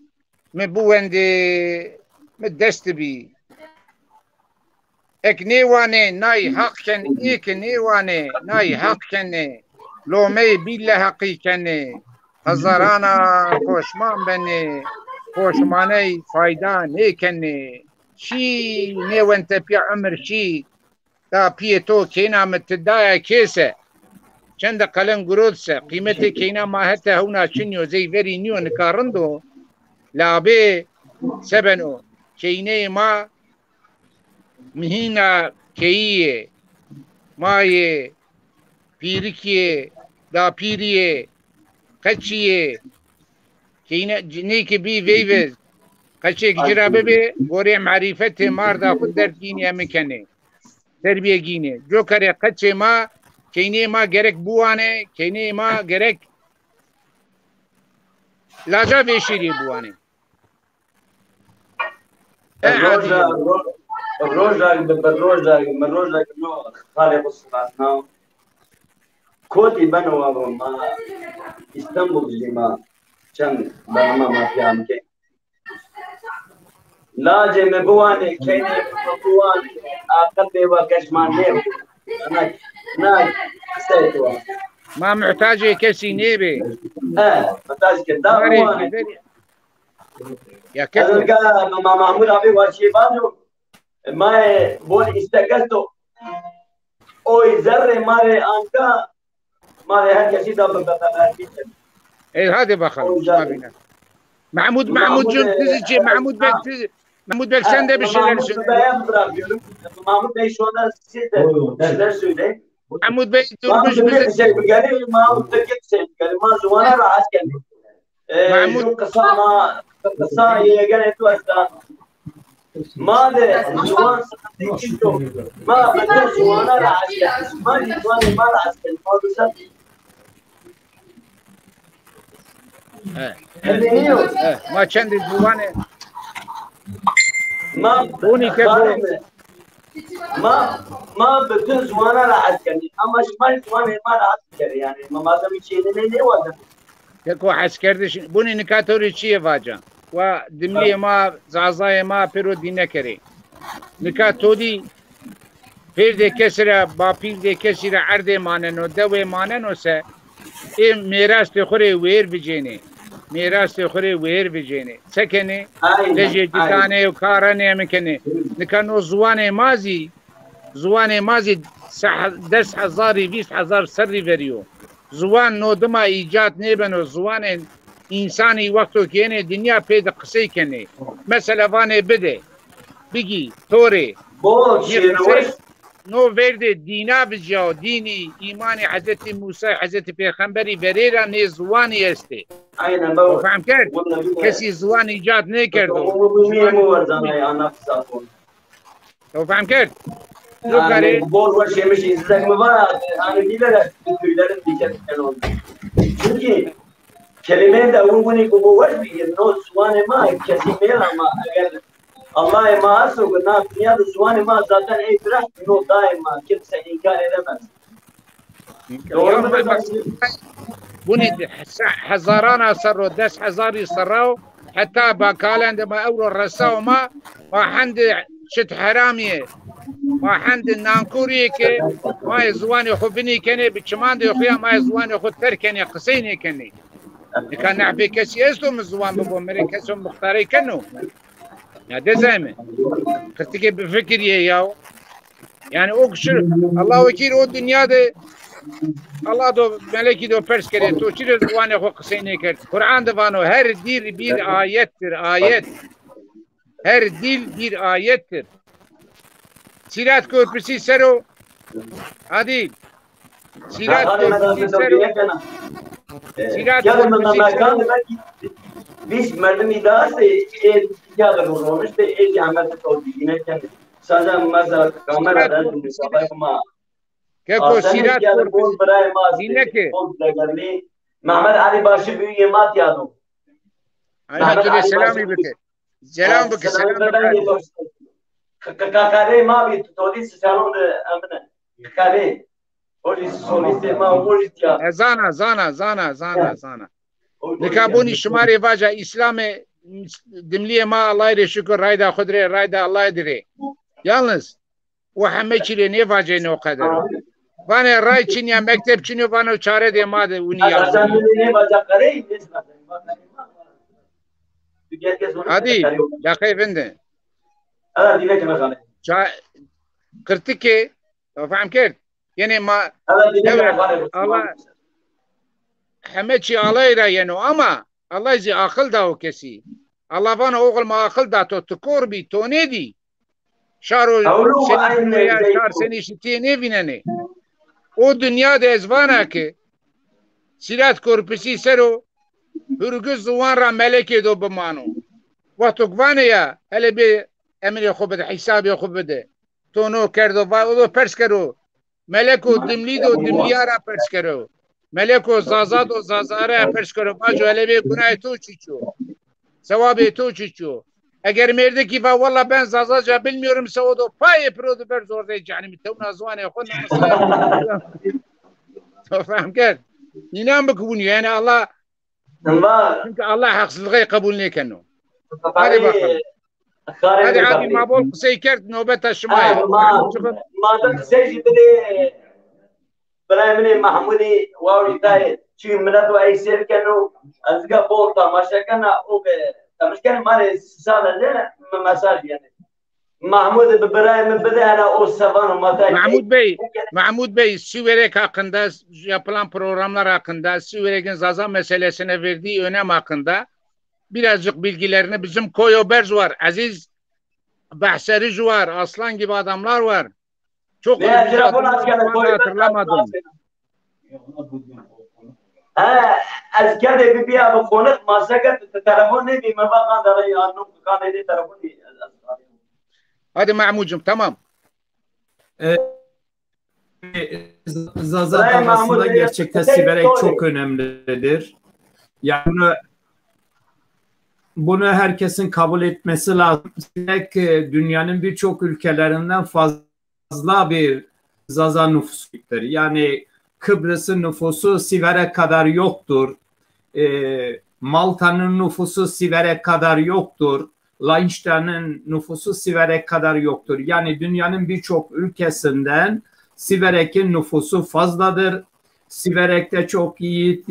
مبوونده مدست بی اک نیوانه نای حق کن ایک نیوانه نای حق کنه لومه بیل حقی کنه هزارانا خوشمان بنه خوشمانه فایده نیکنه شی نیوانت پی عمر شی دا پی تو کینا متدایا کیسه چند قلن گرودسه قیمت کینا ماهته هونا چنیو زی وری نیو نکارندو لابه سبنو کینه ما مهینا کییه مایه پیرکیه دا پیریه قچیه کینه نیک بی ویوز قچه جرابه به گوری معرفت مار دا خود در دینیه مکنه تربیه گینه جو کره قچه ما کینه ما gerek buane کینه ما gerek لاجا بشیری buane الروجا نو خالق الصلاة كودي بنوا ما اسطنبول جما چند برما ما فيها كي لاجه مبوانه كيني مبوانه عقل بيوا كشمان نيب انا سيتوا ما محتاجه كسي نيبي محتاج كده يا كده ما محمود ابي واشي بانو ما بول استقلتو او ذره ماري انكا ماري هر كشي ده ايه هذا بخل ما بينا محمود جون تزجي محمود بك سنده بشيل محمود بي شو ده سيده Mahmud Bey ما durmuş بدي bizi. شيء بقالي ما متأكد شيء بقالي ما زوانا راح أسكن محمود. شو قصة ما قصة هي قالت واسطة ما ده زوان ما بدي زوانا راح أسكن ما دي زواني ما راح أسكن ما بس ما چند زوانه ما بوني كيفو ما بدي زوانا راح أسكن أما شمال زواني ما راح أسكن يعني ما زمي شيء ليه وده یکو حس کردش بونی نکاتوری چیه واجا و دملی ما زعزای ما پیرو دینه کری نکاتوری پیر ده کسی را با پیر ده کسی را عرده مانن و دوه مانن و سه این میراث خوره ویر بجینه میراث خوره ویر بجینه سکنه لجه دکانه و کارانه مکنه نکانو زوان مازی 10,000 20,000 سری وریو زوان نودما ایجاد نیبن و زوان انسانی وقتو کنه دنیا پید قصه کنه مثلا وانه بده بگی توره نو ورده دینا بجاو دینی ایمان حضرت موسی حضرت پیغمبری وریرا نه زوانی استه فهم کرد کسی زوان ایجاد نکردو فهم کرد Yani bol bol şeymiş izlemek mi var? Hani bilerek tüylerim diken diken oldu. Çünkü kelimeyi de uygun bu var bir no suane ma kesimel ama eğer Allah emaası o na dünyada suane ma zaten itiraf no daima kimse inkar edemez. Doğru mu? بني حزارana صروا 10,000 صروا حتى بقال عندما اورو الرساو ما عند شت حراميه ما عند النانكوري كي ما يزواني خبني كني بچمان دي خويا ما يزواني خد تركني قصيني كني كان نعبي كسي اسلو مزوان بابو مري كسو مختاري كنو هذا زعما خرتك بفكري ياو يعني اوكشر الله وكيل او الدنيا دي الله دو ملکی دو پرس کرده تو چی زبان خو قصینه کرد قرآن دوانو هر دیر bir ayettir ayet her dil bir ayettir Sirat Köprüsü Sero hadi Sirat Köprüsü Sero Sirat Köprüsü Sero biz merdim iddiası ya da olmuş da Ahmet oldu yine kendi sadece mesela kameradan müsabaka ama Keko Sirat Köprüsü dinle ki Mehmet Ali Başı büyük yemat yadım. Mehmet Ali selamı bike. Selam bike selam bike. Kakare ma bir todi salon de amne. Kakare. Hoje soliste ma hoje ya. Zana. Nikabuni şumari vaja İslam'ı dimliye ma Allah'a şükür rayda khudre rayda Allah'a dire. Yalnız o hameçile ne vaja ne o kadar. Vane ray Çin'ya mektep Çin'e vane çare de ma de uni ya. Hadi ya kayfende. Kırtıke faham kert. Yani ma Allah hameçi Allah'a yani ama Allah izi akıl da o kesi. Allah bana oğul ma akıl da to tukor bi to ne di. Şaro seni ya şar seni işitiye ne binene. O dünyada ezvana ki Sirat Köprüsü Sero hürgüz zuvan ra meleke do bimano. Vatukvane ya hele bir emri khubede hesabı khubede. Tono kerdo o pers kero. Meleko dimlido dimliyara pers kero. Meleko zazado zazara pers kero. Bajo hele bir günah to çiço. Sevabı to çiço. Eğer merde ki valla ben zazaca bilmiyorum o pay produ ber zorda cehennemi tevna zuane khonna mesela. Faham kert. İnan bakbunu yani Allah çünkü Allah haksızlığı kabul ne kenu. Hadi bakalım. Hadi abi mabul kısayı kert nöbet şumaya. Madem kısayı bile Brahmini Mahmudi Wawritay çünkü minatu ayser kenu azga bol tamaşa kana o be tamaşa mare sala ne mesaj yani. Mahmud İbrahim bedene o savan matay. Mahmud Bey Süverek hakkında yapılan programlar hakkında Süverek'in Zaza meselesine verdiği önem hakkında birazcık bilgilerini bizim Koyo Berz var. Aziz Bahseric var. Aslan gibi adamlar var. Çok Ne güzel telefon askere hatırlamadım. از کرده بیا به خونه ماسکت telefon ne diyeyim ben kadar yanım kan edin telefon değil. Hadi Mahmud'cum tamam. Zaza davasında gerçekten siverek çok önemlidir. Yani bunu herkesin kabul etmesi lazım. Siverek dünyanın birçok ülkelerinden fazla bir Zaza nüfusudur. Yani Kıbrıs'ın nüfusu Siverek kadar yoktur. Malta'nın nüfusu Siverek kadar yoktur. Liechtenstein'in nüfusu Siverek kadar yoktur. Yani dünyanın birçok ülkesinden Siverek'in nüfusu fazladır. Siverek'te çok iyi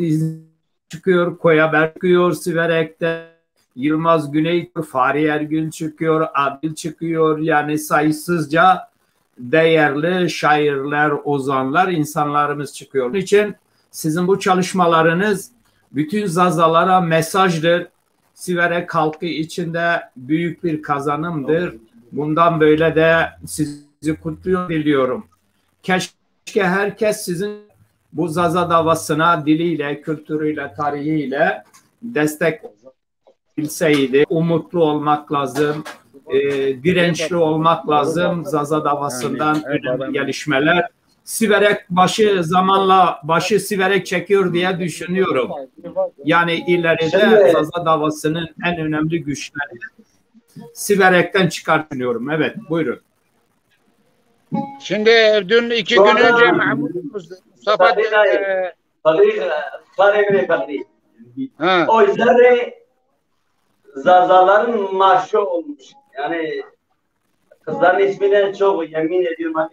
çıkıyor, Koyaber çıkıyor Siverek'te. Yılmaz Güney, Fahri Ergün çıkıyor, Adil çıkıyor. Yani sayısızca değerli şairler, ozanlar, insanlarımız çıkıyor. Onun için sizin bu çalışmalarınız bütün Zazalara mesajdır. Siverek halkı içinde büyük bir kazanımdır. Bundan böyle de sizi kutluyor diliyorum. Keşke herkes sizin bu Zaza davasına diliyle, kültürüyle, tarihiyle destek bilseydi. Umutlu olmak lazım. Dirençli olmak lazım. Zaza davasından önemli gelişmeler. Siverek zamanla başı Siverek çekiyor diye düşünüyorum. Yani ileride Zaza davasının en önemli güçleri Siverek'ten çıkartılıyorum. Evet, buyurun. Şimdi dün 2 gün önce Mustafa o yüzden Zazaların marşı olmuş. Yani kızların isminden çok yemin ediyorum.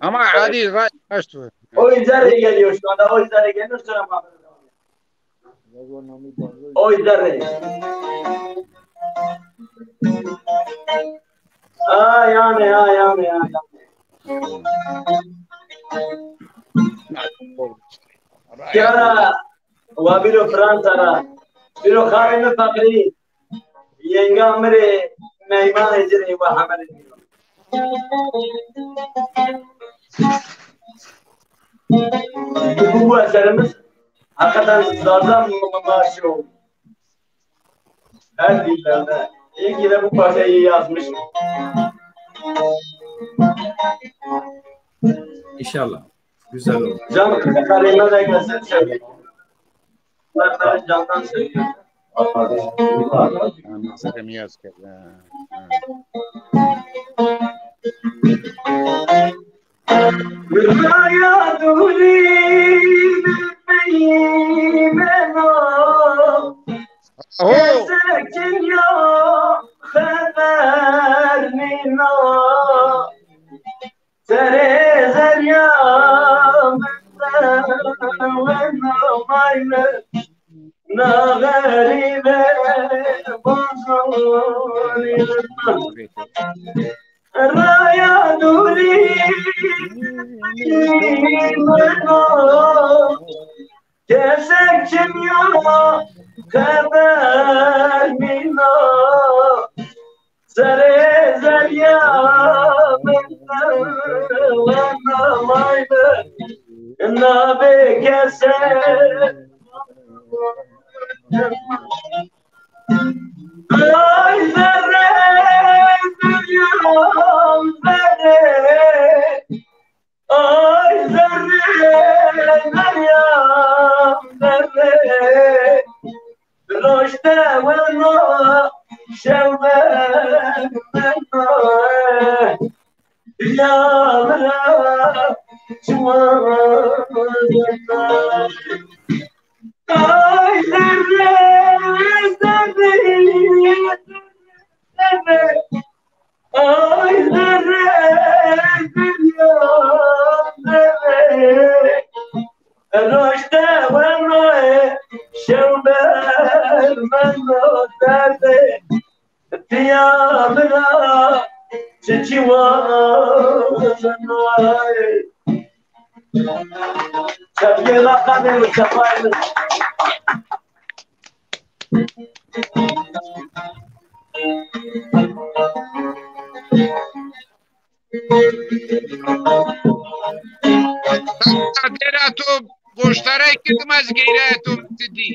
Ama hadi kaçtı. O yüzden geliyor şu anda. O yüzden geliyor sonra mı? O yüzden. Yani. Chiara, wabilo Fransa'ra, biro kharime fakri, yengamre meyman ejri ve hamel. Bu eserimiz hakikaten zaten maaşı oldu. Her dillerde. İyi ki de bu parçayı yazmış. İnşallah. Güzel olur. Can karıyla da gelsin söyleyeyim. Ben candan söylüyorum. Raya durin beymeno Ezekin ya haber mino Terezer ya Na garibe Raya duri Tezekin ya haber mino Terezer ya Na bekese Ay zerre dünyam zerre Ay zerre dünyam zerre Roşte ve no şevme Yâmra çuvala Ay zerre Ay zerre dünyam zerre Roşte ve noe şevber men o derde Diyamına çeçivanay Çabye lakane Mustafa'ydı Dera tu goştaray kidim az geyre tu tidi.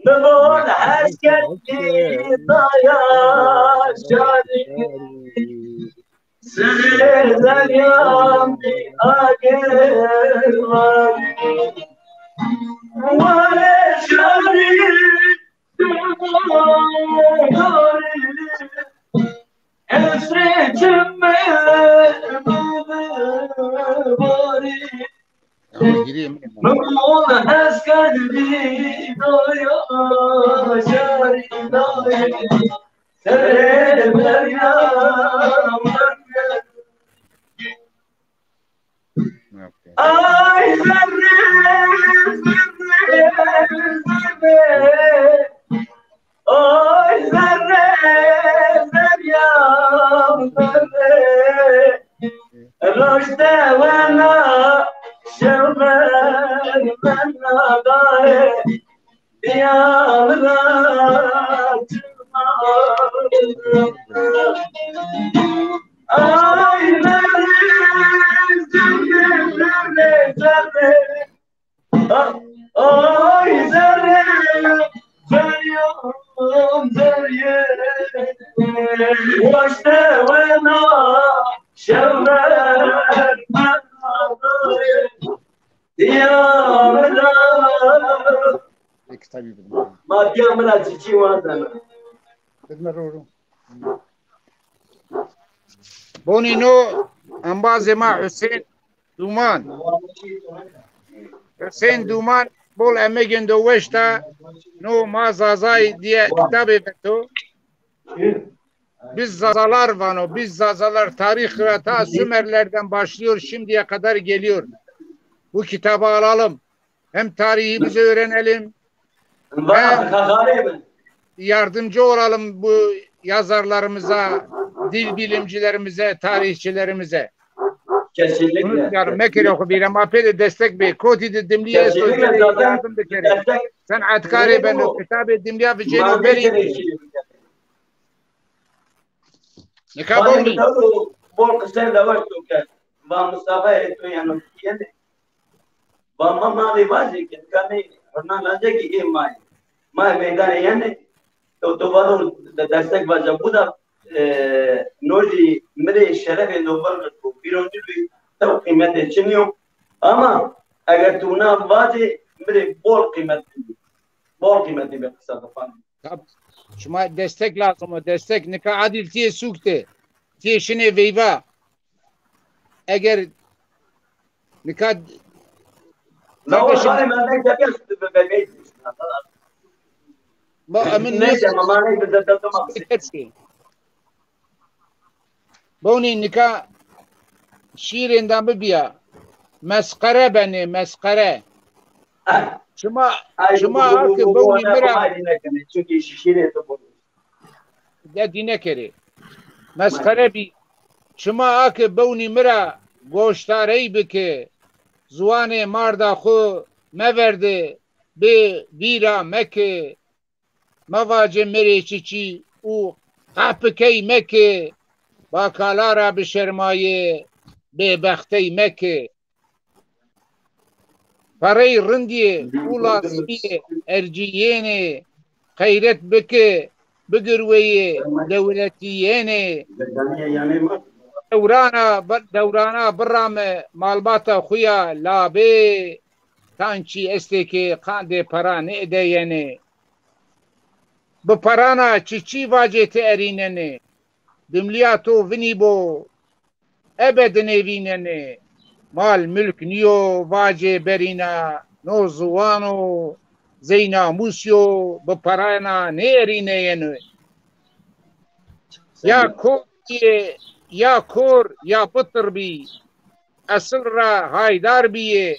بمون حسكتي ضايا شاري سرد اليوم أجل ولا شاري اسرت ممنون عسكري ضايع شاري ضايع سرد مريم اي زري اي زري رشد وانا شمال من نظر يا مرات اي اي زري فريوم زري رشد وانا شمال من نظر يا مرات ما كامل تجي وانا بوني نو انباز ما حسين دومان حسين دومان بول اميجن دو وشتا نو ما zazay diye kitap evetto biz zazalar vano biz zazalar tarih ve ta Sümerlerden başlıyor şimdiye kadar geliyor. Bu kitabı alalım. Hem tarihimizi öğrenelim. Hem yardımcı olalım bu yazarlarımıza, dil bilimcilerimize, tarihçilerimize. Kesinlikle. Yani mekere okubire mapede destek bey. Koti de dimliye yardım dikere. Sen atkari ben o kitabı dimliye ve ceno beri. Ne kabul? Bol kısa da var ki. Va Mustafa eto yani yani. Va mama rivaji ki kani orna laje ki mai. Mai meydan yani. तो वालों दर्शक बाजा बुदा नोजी मेरे शरफ है नोबल को बिरोंजी भी तो कीमत है चिन्हियों अमा अगर तू ना वाजे मेरे बोल कीमत भी कसा दफान şuma destek lazım o destek ne kadar adil diye sukte diye şine veyva eğer ne kadar la o şare menden yapıyorsun bebeği neyse mamane de tamam. Boni nika şiirinden bir biya meskare beni meskare. Şuma akı boni mira. Çünkü şiiri de bu. De dinekeri. Meskare bi. Şuma akı boni mira goştarey bike. Zuane marda xu meverdi be bira meke. مواجه مری چی او قپکی مکه با کالارا به شرمایه به بختی مکه پرای رندی او لازمیه ارجیینه خیرت بکه بگرویه دولتیینه دورانا برام مالباتا خویا لابه تانچی استه که قانده پرانه ادهینه bu parana çiçi vaceti erineni دملیا تو ونی بو ابد نویننه مال ملک نیو واجه برینا نوزوانو زینا موسیو بپرانا نیرینه ینو یا کور یا پتر بی اصل را هایدار بیه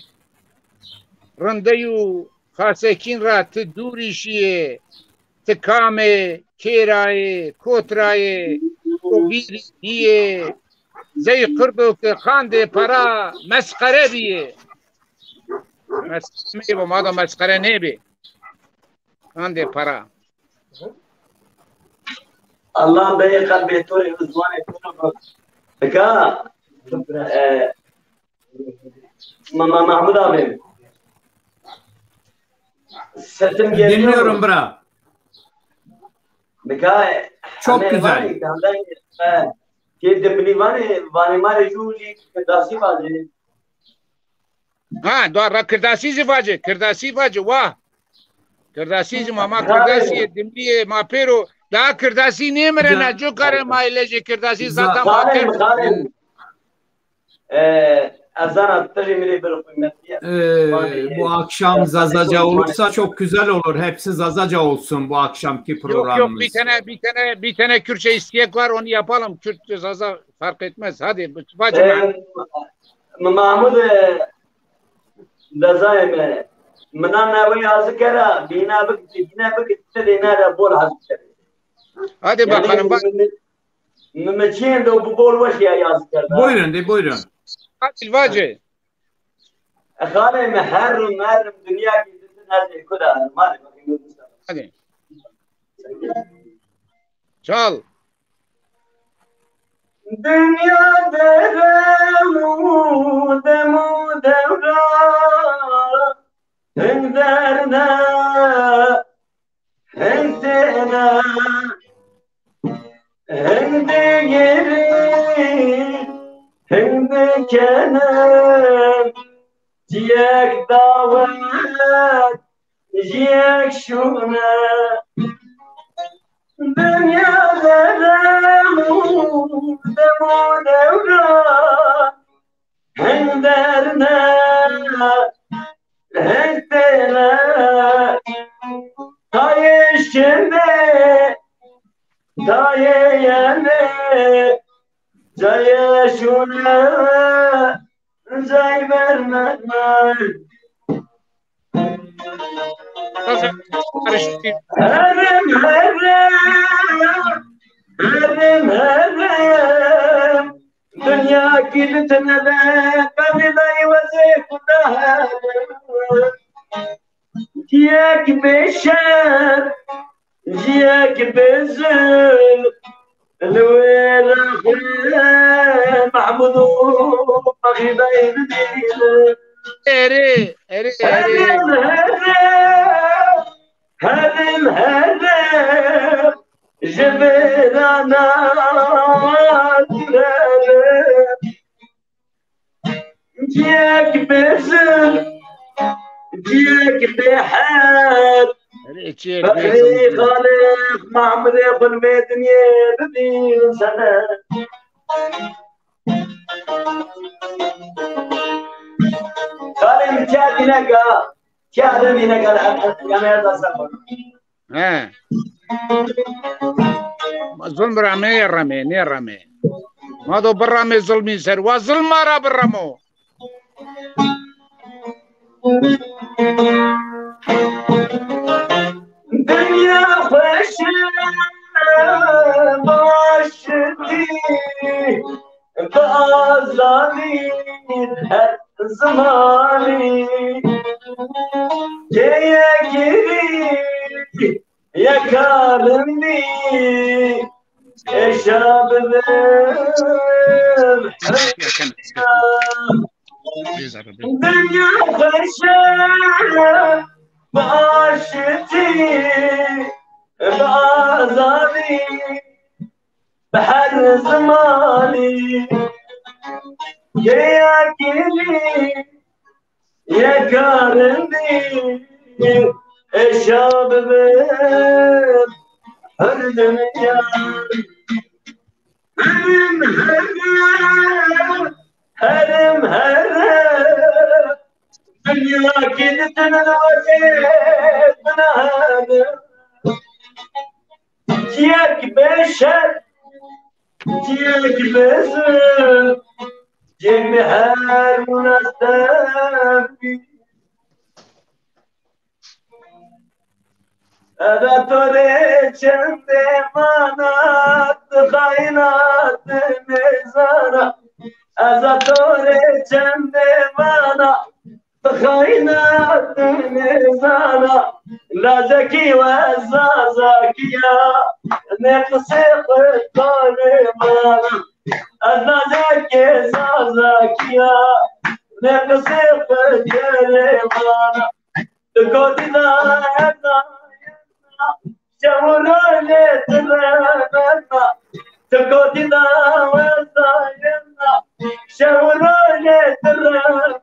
رندیو خاسکین را تدوریشیه تکامه کیرایه کوترایه ویری دیه زی قردو که خانده پرا مسخره بیه مسخره با ما دا مسخره نبی خانده پرا الله به قلبی توری وزوانه کنم بکا محمود abi sesim geliyor. Dinliyorum bra. Beka çok güzel. Ki dembli vani mare juji kırdasi vaje. Ha, doar kırdasi zivaje, kırdasi vaje vah. Kırdasi mama kırdasi dembli ma pero da kırdasi ne merena jo kare ma ilece kırdasi zaten ma kır. Azana tecmili bir kıymetliye. Bu akşam Zazaca olursa çok güzel olur. Hepsi Zazaca olsun bu akşamki programımız. Yok bir tane Kürtçe isteyek var onu yapalım. Kürtçe Zaza fark etmez. Hadi. Mahmud Dazayım. Mınan nabi hazır kera. Bina bık dina da bol hazır kera. Hadi bakalım bak. Mmeçin de bu bol başı ya yazır kera. Buyurun. Hadi vaje. خاله محرم دنیا کی زندگی خدا مال Hadi. Çal. Dünya demu devra hinderne hindene hindi yeri hindi kenem Jiyek davet, jiyek şuna Dünyada demu devra Hinderne, hindene Tayi şimdi, tayi yeni Jaya şuna Zay vermez. Herim Dünya kilitine de kabilayı vazifede Diyek beşer Diyek bezir الويل محمود أخي هرم جبرانا جيك بزر جيك بحر بخري خالق معمري قلبي دنيا بدين سنة خالق كادي نقا كادي نقا يعني هذا سفر ظلم رامي رامي ما دو برامي ظلمي سر وظلم را برامو Dünya başına başladı Bazalir her zamanı Geye girir yakarım Eşabım Dünya başına başladı bazari بحر زماني يا كلي يا كارمي الشاب هر دنيا سنة وجيت من هذا جيك بشر جيك بسر جيك بحر منستفي هذا طريق جنب منات خاينات مزارة هذا طريق جنب منات خاينات مزارة لا زكي وزازكية نقصي قطارمانا لا زكي زازكية نقصي قطارمانا تقولي لا ينا شوراني ترانا تقولي لا وزاينا شوراني ترانا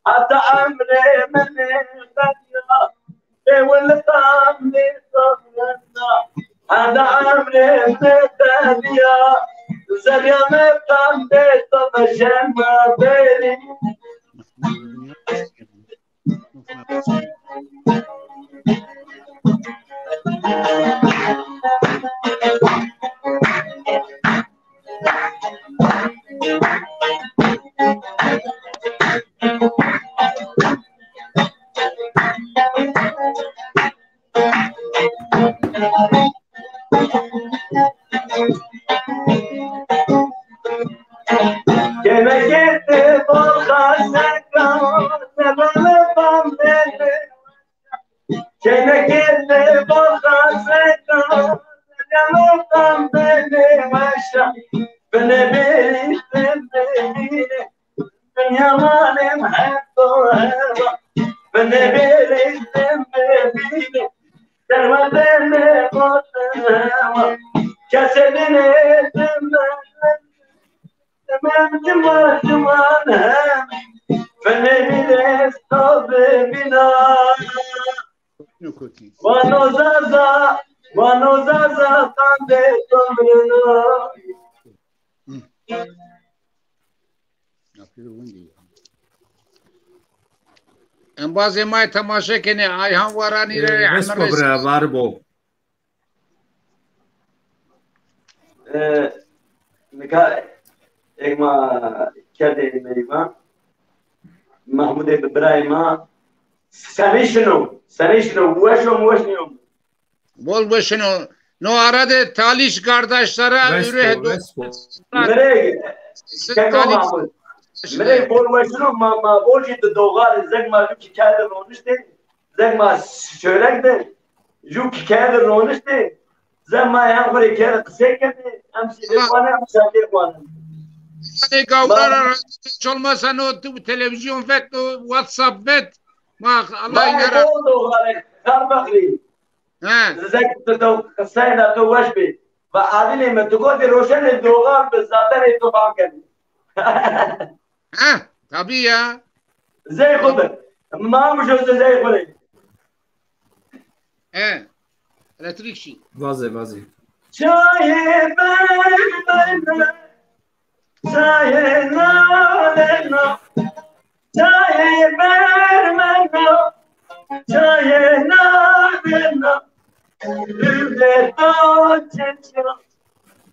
حتى عمري من غير والطعمي صغرنا هذا عمري متابيا زريا مطعمي طبشان ما بيني Bazı may tamaşa kene ayhan varani re Respo var bu. نکای یک ما کرده می‌ریم محمود ابراهیم سنیشنو وشنو bol başını no aradı taliş kardeşlere üre Mere bol başını ma bolji de doğal zegma ki kader olmuştu zegma şöyle ki kader olmuştu زما يا أخوي كذا قسيكني أمشي لقوانا أمشي لقوانا. Ne kavgalar hiç olmazsa o televizyon vet o WhatsApp vet ma Allah yarar. ما يقولوا غالي خار بخري. زك تدو قسينا تو وشبي. فعادي ما تقول روشن الدوغال بالزاتر يتوقع كذي. tabii ya. زي خدك ما مش زي خدك. Elektrikçi. Vaze. Çaye vermene, çaye nalena, çaye vermene, çaye nalena, üle taçeça,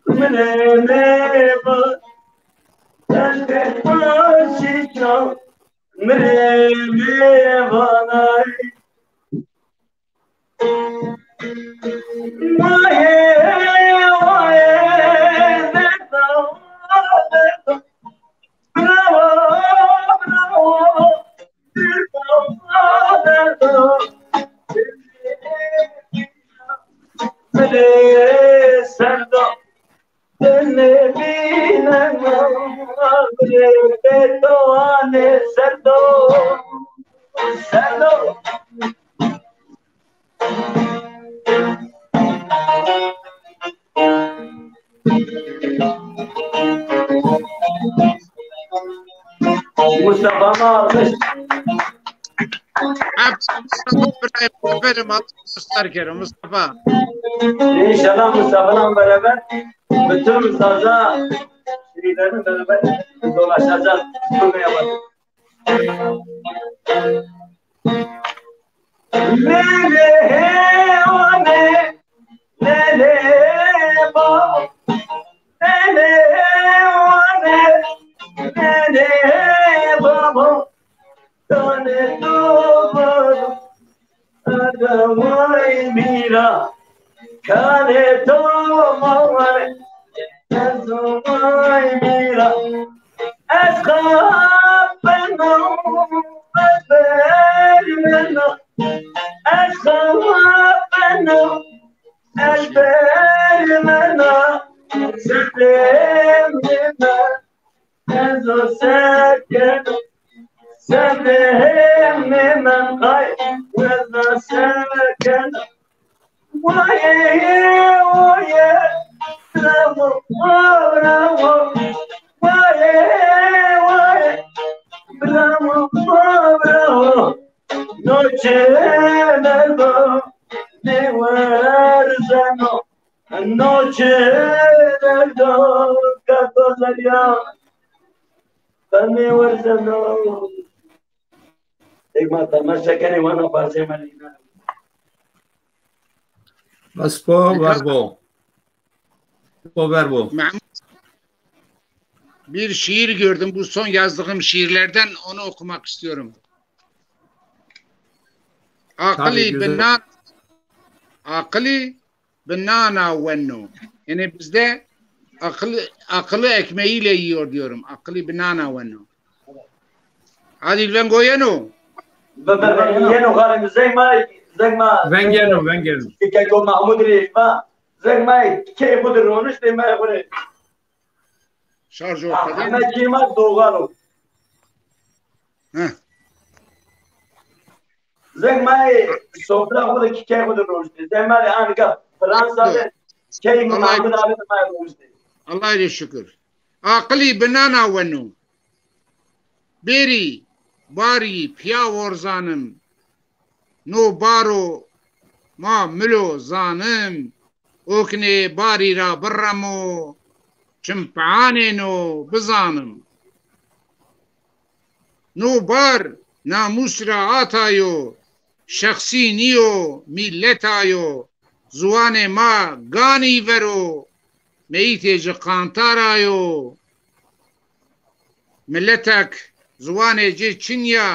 mene bu, üle taçeça, mene vanay. Mustafa almış. Mustafa. İnşallah Mustafa'la beraber bütün saza şeylerini beraber dolaşacağız. Bunu yapalım. Lele wane, lele baba, lele wane, lele baba, tane to baba, adamai mira, kane to mawale, adamai mira, askhapna, asberna. أخوافنا البرمنا سلمنا أزو سكن سلم من خير وزو سكن ويه ويه برافو برافو ويه ويه برافو برافو Noche del do de huérzano, noche del do catosaria, también huérzano. Egma tamasha kani wana pase malina. Baspo verbo. O verbo. Bir şiir gördüm. Bu son yazdığım şiirlerden onu okumak istiyorum. Akli binana wenno. Yani bizde aklı ekmeğiyle yiyor diyorum. Akli binana wenno. Adil ben goyeno. Yeno galim zeyma Vengeno. Keko Mahmudri ma zeyma ke budur onuş demeye göre. Şarj ortada. Ahmet Cima Doğanov. زمای سوپرا خود کی خود روشته زمای آنکا فرانسa'da کی محمد Ali زمای روشته Allah'a şükür. Akli binana venu. Beri bari pya vorzanım. No baro ma milo zanım. Okne bari ra birramo. Çımpane no bizanım. No bar namusra atayo. شخصی نیو ملت آیو زوان ما گانی ورو میت جقانتار آیو ملتک زوان جی چنیا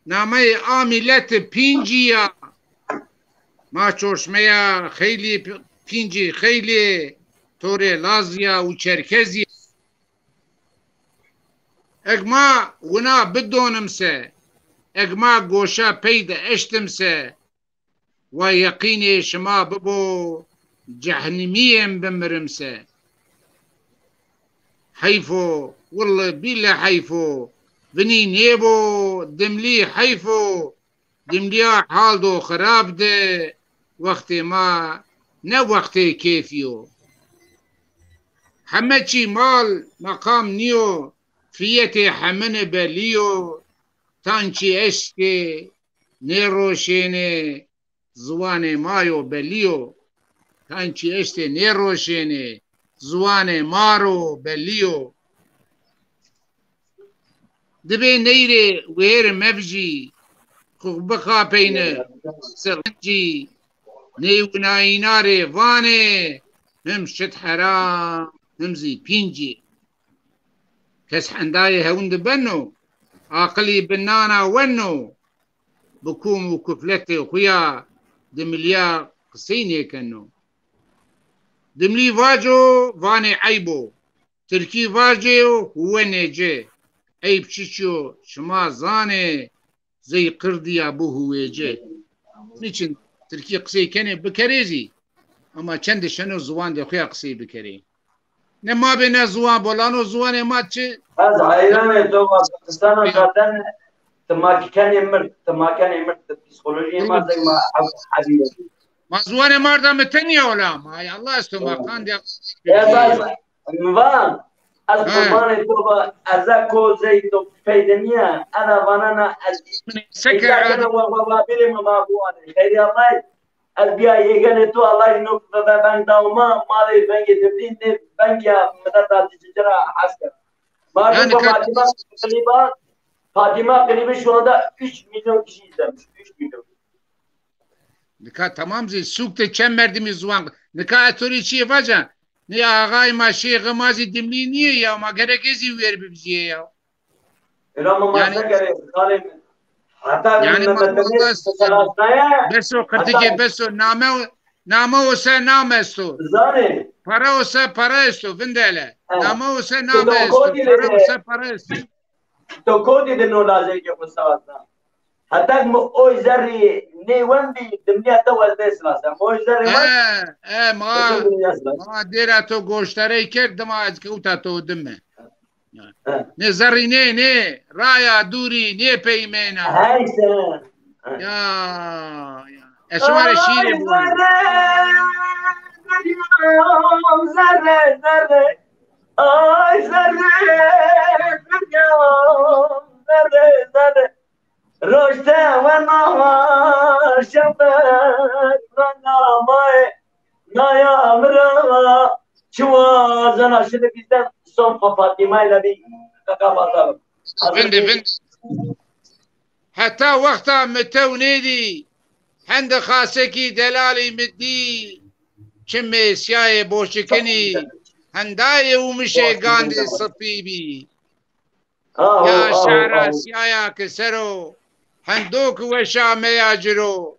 نامه آملت پینجیا ما چوشمیا خیلی پینجی خیلی توره لازیا و چرکزیا اگما ونا بدونم سه اگما گوشا پیدا اشتمسه و یقینی شما ببو جهنمیم بمرمسه حیفو والله بیلا حیفو بنی نیبو دملی حیفو دملیا حال دو خراب ده وقت ما نه وقت کیفیو همه چی مال مقام نیو فیت همن بلیو تانچی اشکی نیروشینه زوان مایو بلیو تانچی اشتی نیروشینه زوان مارو بلیو دبی نیره ویر مفجی خوب بخا پینه سرنجی نیونایناره وانه همشت حرام همزی پینجی کس حندای هون دبنو عقلي بنانا ونو بكوم وكفلتي وخيا دمليا قسيني كنو دملي فاجو فاني عيبو تركي فاجيو هو نيجي عيب شيشو شما زاني زي قردي ابو هويجي نيچن تركي قسي كني بكريزي اما چند شنو زوان دي خيا قسي بكري نما بين زوان بولانو زوان ما تشي از حیران تو پاکستان کردن تماکن مرد پسیکولوژی ما زما حبیبی ما زوان مردم تنیا ولا ما يا الله استو ما كان دي نوان از زمان تو از کو زید پیدنیا انا وانا از سكر و بيرم ما بوان خير الله البيا يغني تو الله انه بان داوما مالي بنج دبلين بنج مدد تجرا عسكر ما Fatima klibi şu anda 3 milyon kişi izlemiş. 3 milyon. Nika tamam zil sukte çem merdimi zuan. Nika aturi çiye vaca. Ne ağay ma şeyh mazi dimli niye ya ma gerek ezi ver biziye ya. İrama masa gerek. Hatta yani beso kırtıke beso name olsa name esto. Zane. Para olsa para esto vindele. Name olsa name esto. Para olsa para esto. To kodi de no lazım ki Mustafa. Hatta o zerri ne wendi dimli hatta wazdes lazım. O zerri ma dera to goştare kerdim az kuta to dimme. Ne zerri ne raya duri ne peymena. Hayse. Ya esmar şiire bu. Zerre zerre. Ay zerre. Zerre zerre. Roşte ve nama şefet ve namay nayamra çuvazana. Şimdi bizden son Fatima ile bir kaka basalım. Vindi. Hatta vakta metevnedi hende khaseki delali middi çimme siyaye boşikeni hendaye umişe gandi safibi ya şara siyaya kesero هندوك وشام ياجرو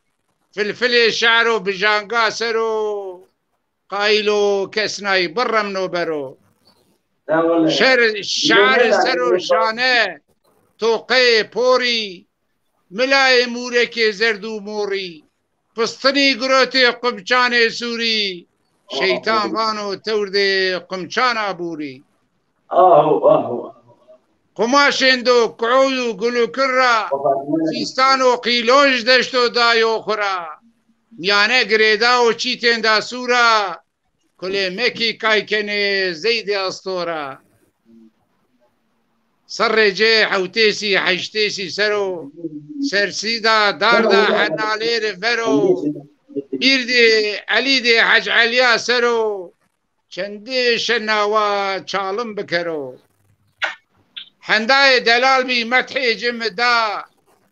فلفل شعرو بجانقا سرو قايلو كسناي برا منو برو شعر سرو شانه توقي بوري ملاي مورك زردو موري فستني قروتي قمشان سوري شيطان غانو توردي قمشان بوري قماشندو قعودو قلو كرة سيستانو قيلوش دشتو دايو خرا يعني قريداو چيتين دا سورا كل مكي كايكني زيد أسطورة صر جي حوتيسي حشتيسي سرو سرسيدا داردا حنالي رفرو بيردي علي دي حج عليا سرو چندي شناوا چالم بكرو هنداي دلال بي مدحي جمدا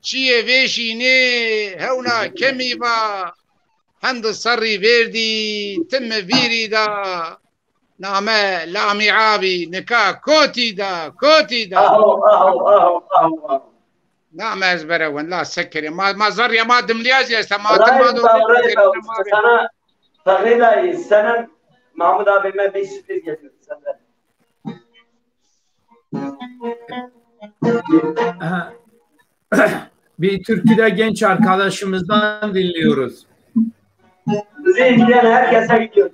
چيه ويشي ني هونا كمي با هند صري فيردي تم فيري دا نامه لامي عابي نكا كوتي دا نعم ازبره وان لا سكري ما زر يا ما دملياز يا سما تمادو sana Fahri sana Mahmut abime bir sürpriz getirdim senden. Bir türküde genç arkadaşımızdan dinliyoruz. Bizi izleyen herkese gidiyor.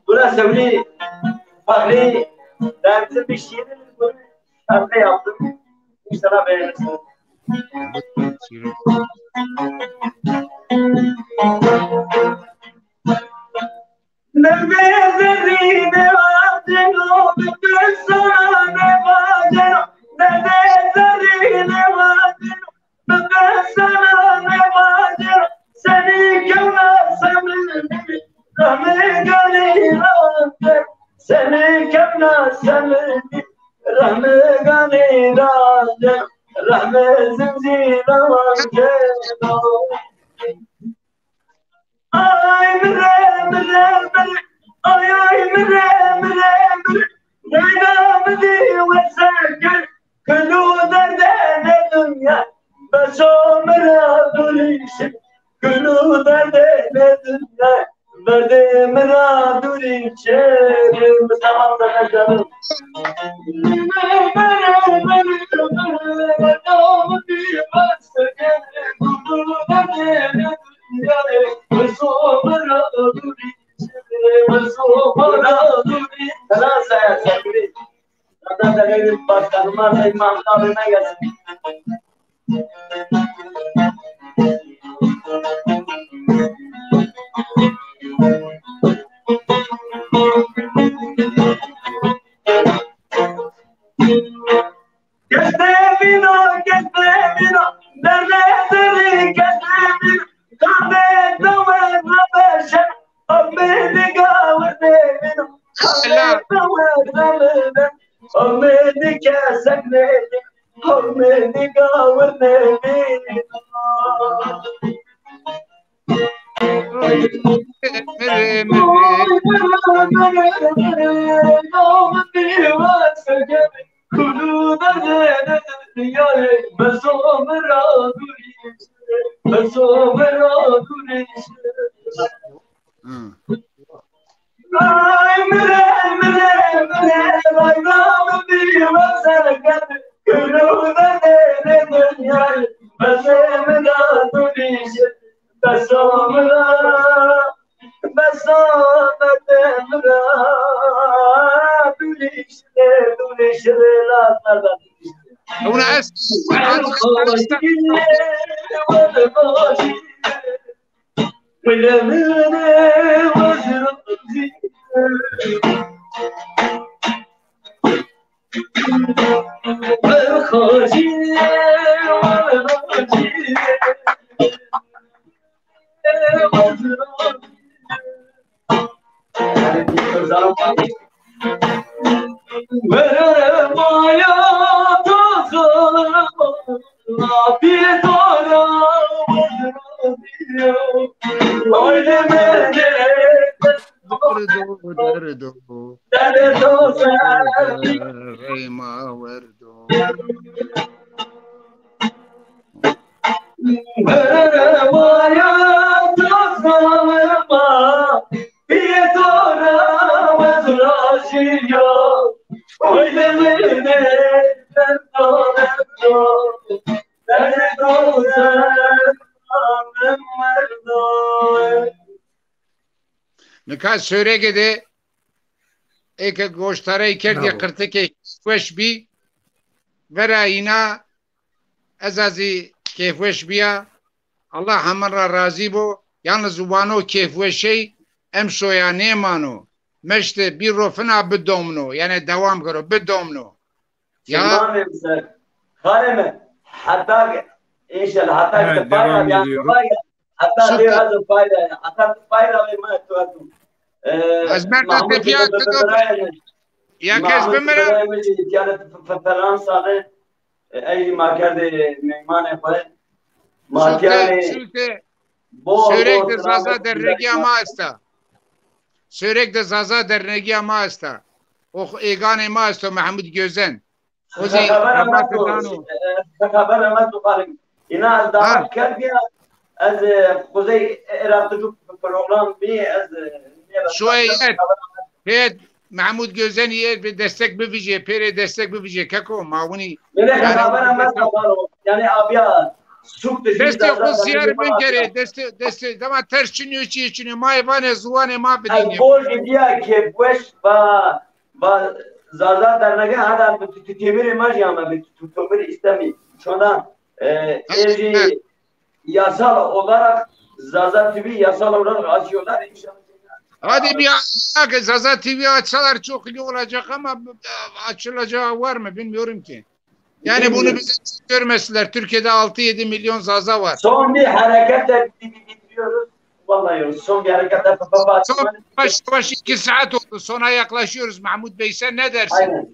Burası sevgili Fahri dersi bir şiir şarkı yaptım. İnşallah beğenirsiniz. Nerede vacino sana ne vacino nerede vacino sana ne vacino seni kevna semini rahme gani rahme seni kevna semini rahme gani rahme zinzina vacino ay mire ay mire Neydamdi ve sakın Kulu derdene dünya Beso miradurişim Kulu derdene dünya Verdi miradurişim Tamam da canım Kulu derdene dünya Beso miradurişim Saya sendiri. Kata dari başkanıma da imam abime gelsin. Kestemino, nerededir kestemino? Kahve davet beşer. أمني كاسكني أمني قاورني Neka sörege de eke goştarayı kerdiye kırtıke kefweş bi vera ina ezazi kefweş biya Allah hamara razı bo yalnız wano kefweşey em şoya nemano meşte bir rofuna bidomno yani devam karo bidomno ya Halime hatta inşallah hatta devam ediyorum. hatta biraz fayda hatta fayda ve ma tuatu azmerta tefiyat ya kes bimera yani Fransa'da ay makerde meyman yapar yani sörek de zaza derregi ama asta sörek de zaza derregi ama asta o egane ma asta Mahmud Gözen o zey haber ama tuqalim ina az davet kerdiya az kuzey iratı program bi az şoyet evet Mahmud Gözen yer bir destek bivije pere destek bivije kako mavuni yani abiya suk destek o ziyar ben kere destek ama ters çiniyor çiniyor mayvane zuane ma bedin bol gidiya ki beş ba zaza derneğe hada temir majyama bir tutumur istemi şuna yasal olarak Zaza TV yasal olarak açıyorlar inşallah. Hadi bir Zaza TV açsalar çok iyi olacak ama açılacağı var mı bilmiyorum ki. Yani bunu bize görmesinler. Türkiye'de 6-7 milyon Zaza var. Son bir hareketle bitiriyoruz. Vallahi son bir hareketle son baş 2 saat oldu. Sona yaklaşıyoruz. Mahmut Bey sen ne dersin? Aynen.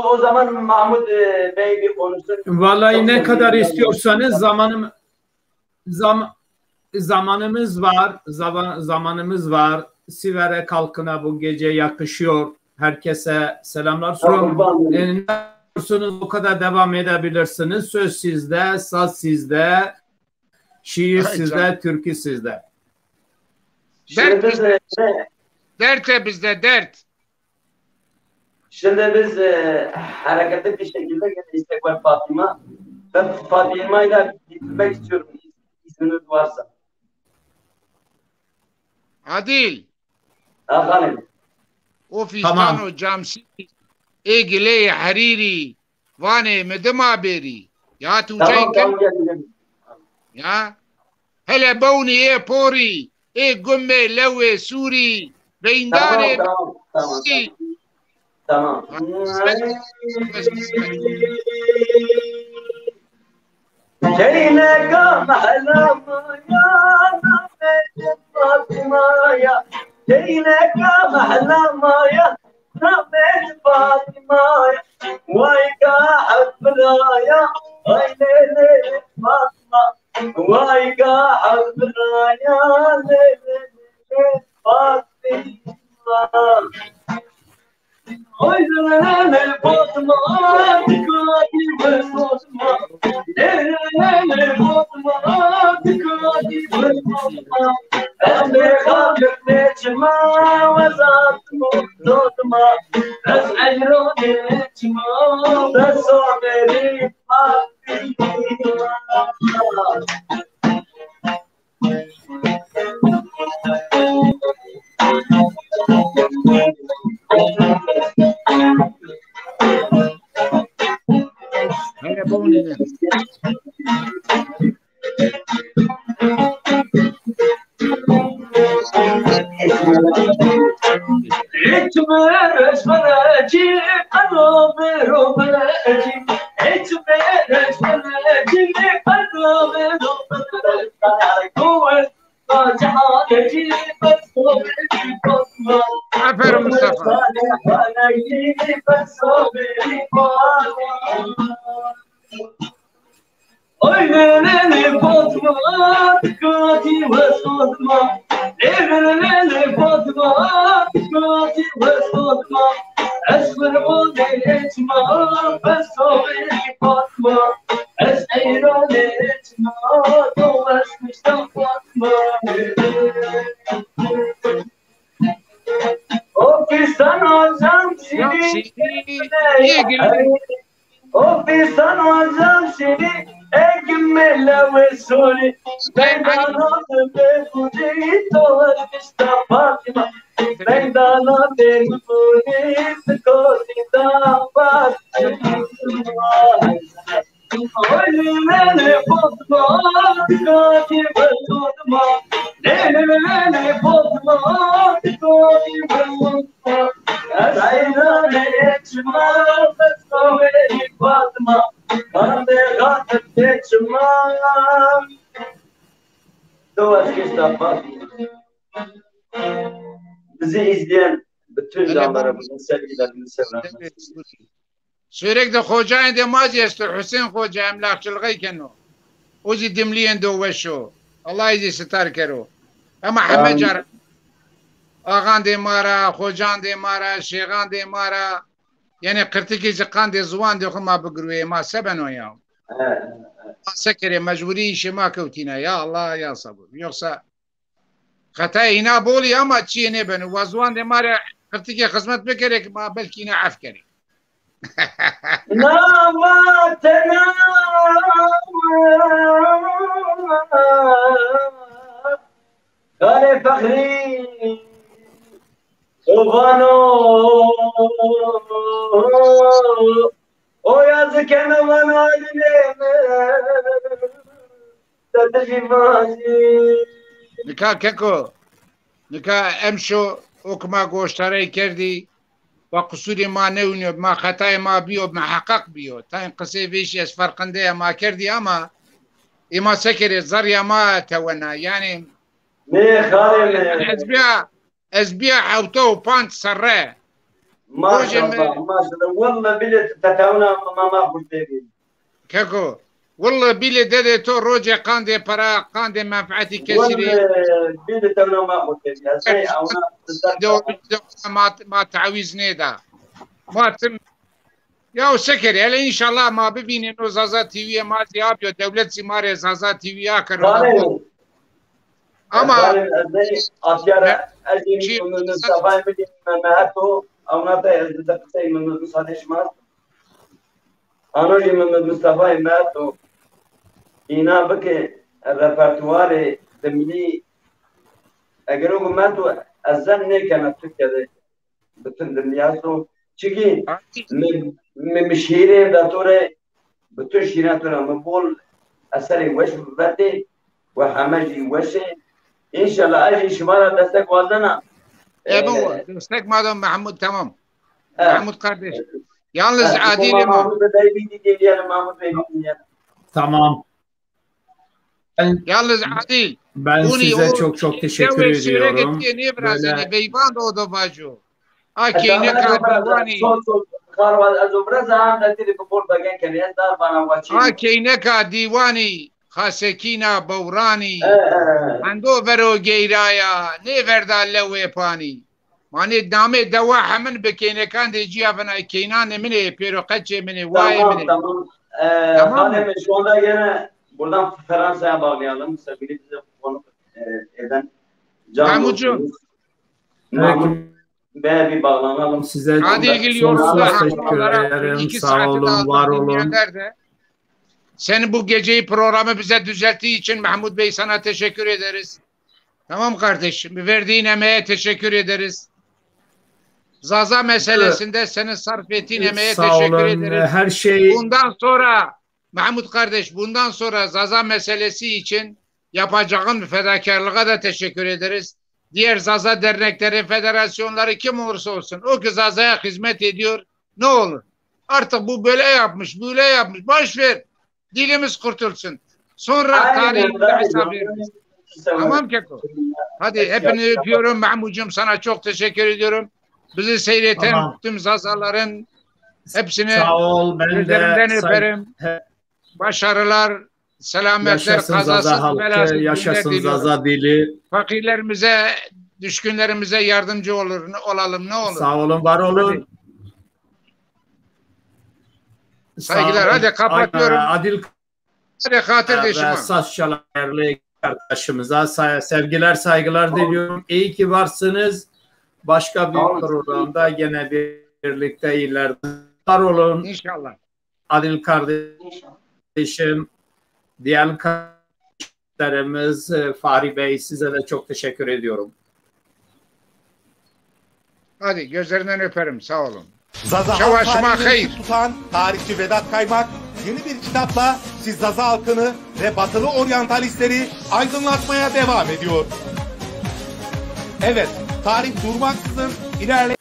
O zaman Mahmut Bey bir konuşsun. Vallahi ne kadar istiyorsanız zamanımız var. Siverek halkına bu gece yakışıyor. Herkese selamlar sunuyorum. Ne diyorsunuz o kadar devam edebilirsiniz. Söz sizde, saz sizde, şiir sizde, türkü sizde. Dert bizde dert. Şimdi biz hareketli bir şekilde istek var Fatıma. Ben Fatıma'yla gitmek istiyorum. İzniniz varsa. Adil. Efendim. O fistano camsi egile hariri vane medema beri. Ya tuğcayken. Ya. Hele bavni pori. Gumme lewe suri. Beyndane. Tamam. Şeyle mahlamaya rahmet Fatıma'ya Şeyle mahlamaya rahmet وزات مطلما بس عيروني اجمال بس صابري هيا بوني اتمرش فرجي قلبي روبرجي اتمرش فرجي قلبي روبرجي قوة جحالتي بس صوبي عفر مصطفى ليلي فاطمة تكاتي وصدمة ليلي فاطمة تكاتي وصدمة أسفر بودي إجمال بس صوبي فاطمة أسعيروني إجمال دوس مشتاق فاطمة وفي سنة جمشي وفي سنة جمشي اجمل وسولي بيدانات بفودي طول مشتا فاطمة بيدانات بفودي تكوتي دا فاطمة ليلي فاطمة تكوتي بالصدمة ليلي فاطمة تكوتي بالصدمة أسعينا لإجمال بس صوبي فاطمة Kande gatet geçmem Duvar kişta Fatıma Bizi izleyen bütün canlarımızın sevgilerini sevenler sürekli hocayın demaz yastır Hüseyin Hoca emlakçılığı kenu Ozi dimliyen duvveşo Allah izi sitar kero ama Hamed car Ağan demara, hocan demara, şeyhan demara Yani kırtık izkan de zuvan de khuma bigruye ma sebeno ya. Sekere mecburi işe ma kevtina ya Allah ya sabır. Yoksa hata ina boli ama çiğ ne beni vazuan de mara kırtık hizmet bekerek ma belki ina afkeri. Namatena Kale Fakhri Ovano O yazı kenaman haline Nika keko Nika emşo okuma goştarayı kerdi ve kusuri ma nevniyor ma hatay ma biyo muhakkak biyo tayin kısa beşi es farkındaya ma kerdi ama ima sekere zarya ma tevena yani ne khale أسبيع حوته وبانت سراء ما شاء الله ما شاء الله والله بلد تتاونا ما قلت كاكو والله بلد ده تو روجي قاندي برا قاندي منفعتي كثيرة والله بلد تتاونا ما قلت ما تعويز نيدا ما تم يا سكر هلا ان شاء الله ما ببين انه زازات تي في ما زياب يا دولة سمارة زازات تي في اكر اما أشياء أجي من الصباح بدي مهاتو أو نبي أزدقتي من المصادش مات أنا جي من الصباح مهاتو إنا بك الريبرتوار دملي أجرو ماتو أزن كانت كذا بتندمياسو شيء من مشيرين داتورة بتشيرين داتورة مبول أسري وش بدي وحماجي وشي إن شاء الله أجي شمالة دستك وزنا يا بو دستك مادام محمود تمام محمود قردش yalnız Adil'im tamam yalnız Adil ben size çok teşekkür ediyorum böyle beyban o da bacı akine kadivani akine kadivani خاسكينا بوراني عندو برو جيرايا نيفردا لوي باني ماني دامي دواحة من بكينا كان دي جيا فنا كينان مني بيرو قتشي مني واي مني تمام şu anda yine buradan Fransa'ya bağlayalım sevgili bize konu eden Mahmutcuğum Ben bir bağlanalım. Size hadi ilgili sonsuz yolunda teşekkür ederim. 2 Sağ saati olun, var olun. Senin bu geceyi programı bize düzelttiği için Mahmut Bey sana teşekkür ederiz. Tamam kardeşim. Verdiğin emeğe teşekkür ederiz. Zaza meselesinde senin sarf ettiğin emeğe teşekkür ederiz. Her şey... Bundan sonra Mahmut kardeş, bundan sonra Zaza meselesi için yapacağın fedakarlığa da teşekkür ederiz. Diğer Zaza dernekleri, federasyonları kim olursa olsun o ki Zaza'ya hizmet ediyor. Ne olur? Artık bu böyle yapmış, böyle yapmış. Boş ver. Dilimiz kurtulsun. Sonra tarihimize hesap veririz. Tamam Keko. Hadi hepini öpüyorum. Mahmut'cum sana çok teşekkür ediyorum. Bizi seyreten tüm Zazaların hepsini sağ ol, ben de öperim. Başarılar, selametler, kazasız belasız. Yaşasın Zaza dili. Fakirlerimize, düşkünlerimize yardımcı olalım ne olur. Sağ olun, var olun. Saygılar. Hadi kapatıyorum. Adil hadi kardeşim. Ve saç değerli kardeşimize sevgiler, saygılar diliyorum. İyi ki varsınız. Başka bir programda gene birlikte ileride var olun. İnşallah. Adil kardeşim, diğer kardeşlerimiz Fahri Bey, size de çok teşekkür ediyorum. Hadi gözlerinden öperim. Sağ olun. Zaza halk tarihini tutan tarihçi Vedat Kaymak yeni bir kitapla siz Zaza halkını ve batılı oryantalistleri aydınlatmaya devam ediyor. Evet, tarih durmaksızın ilerle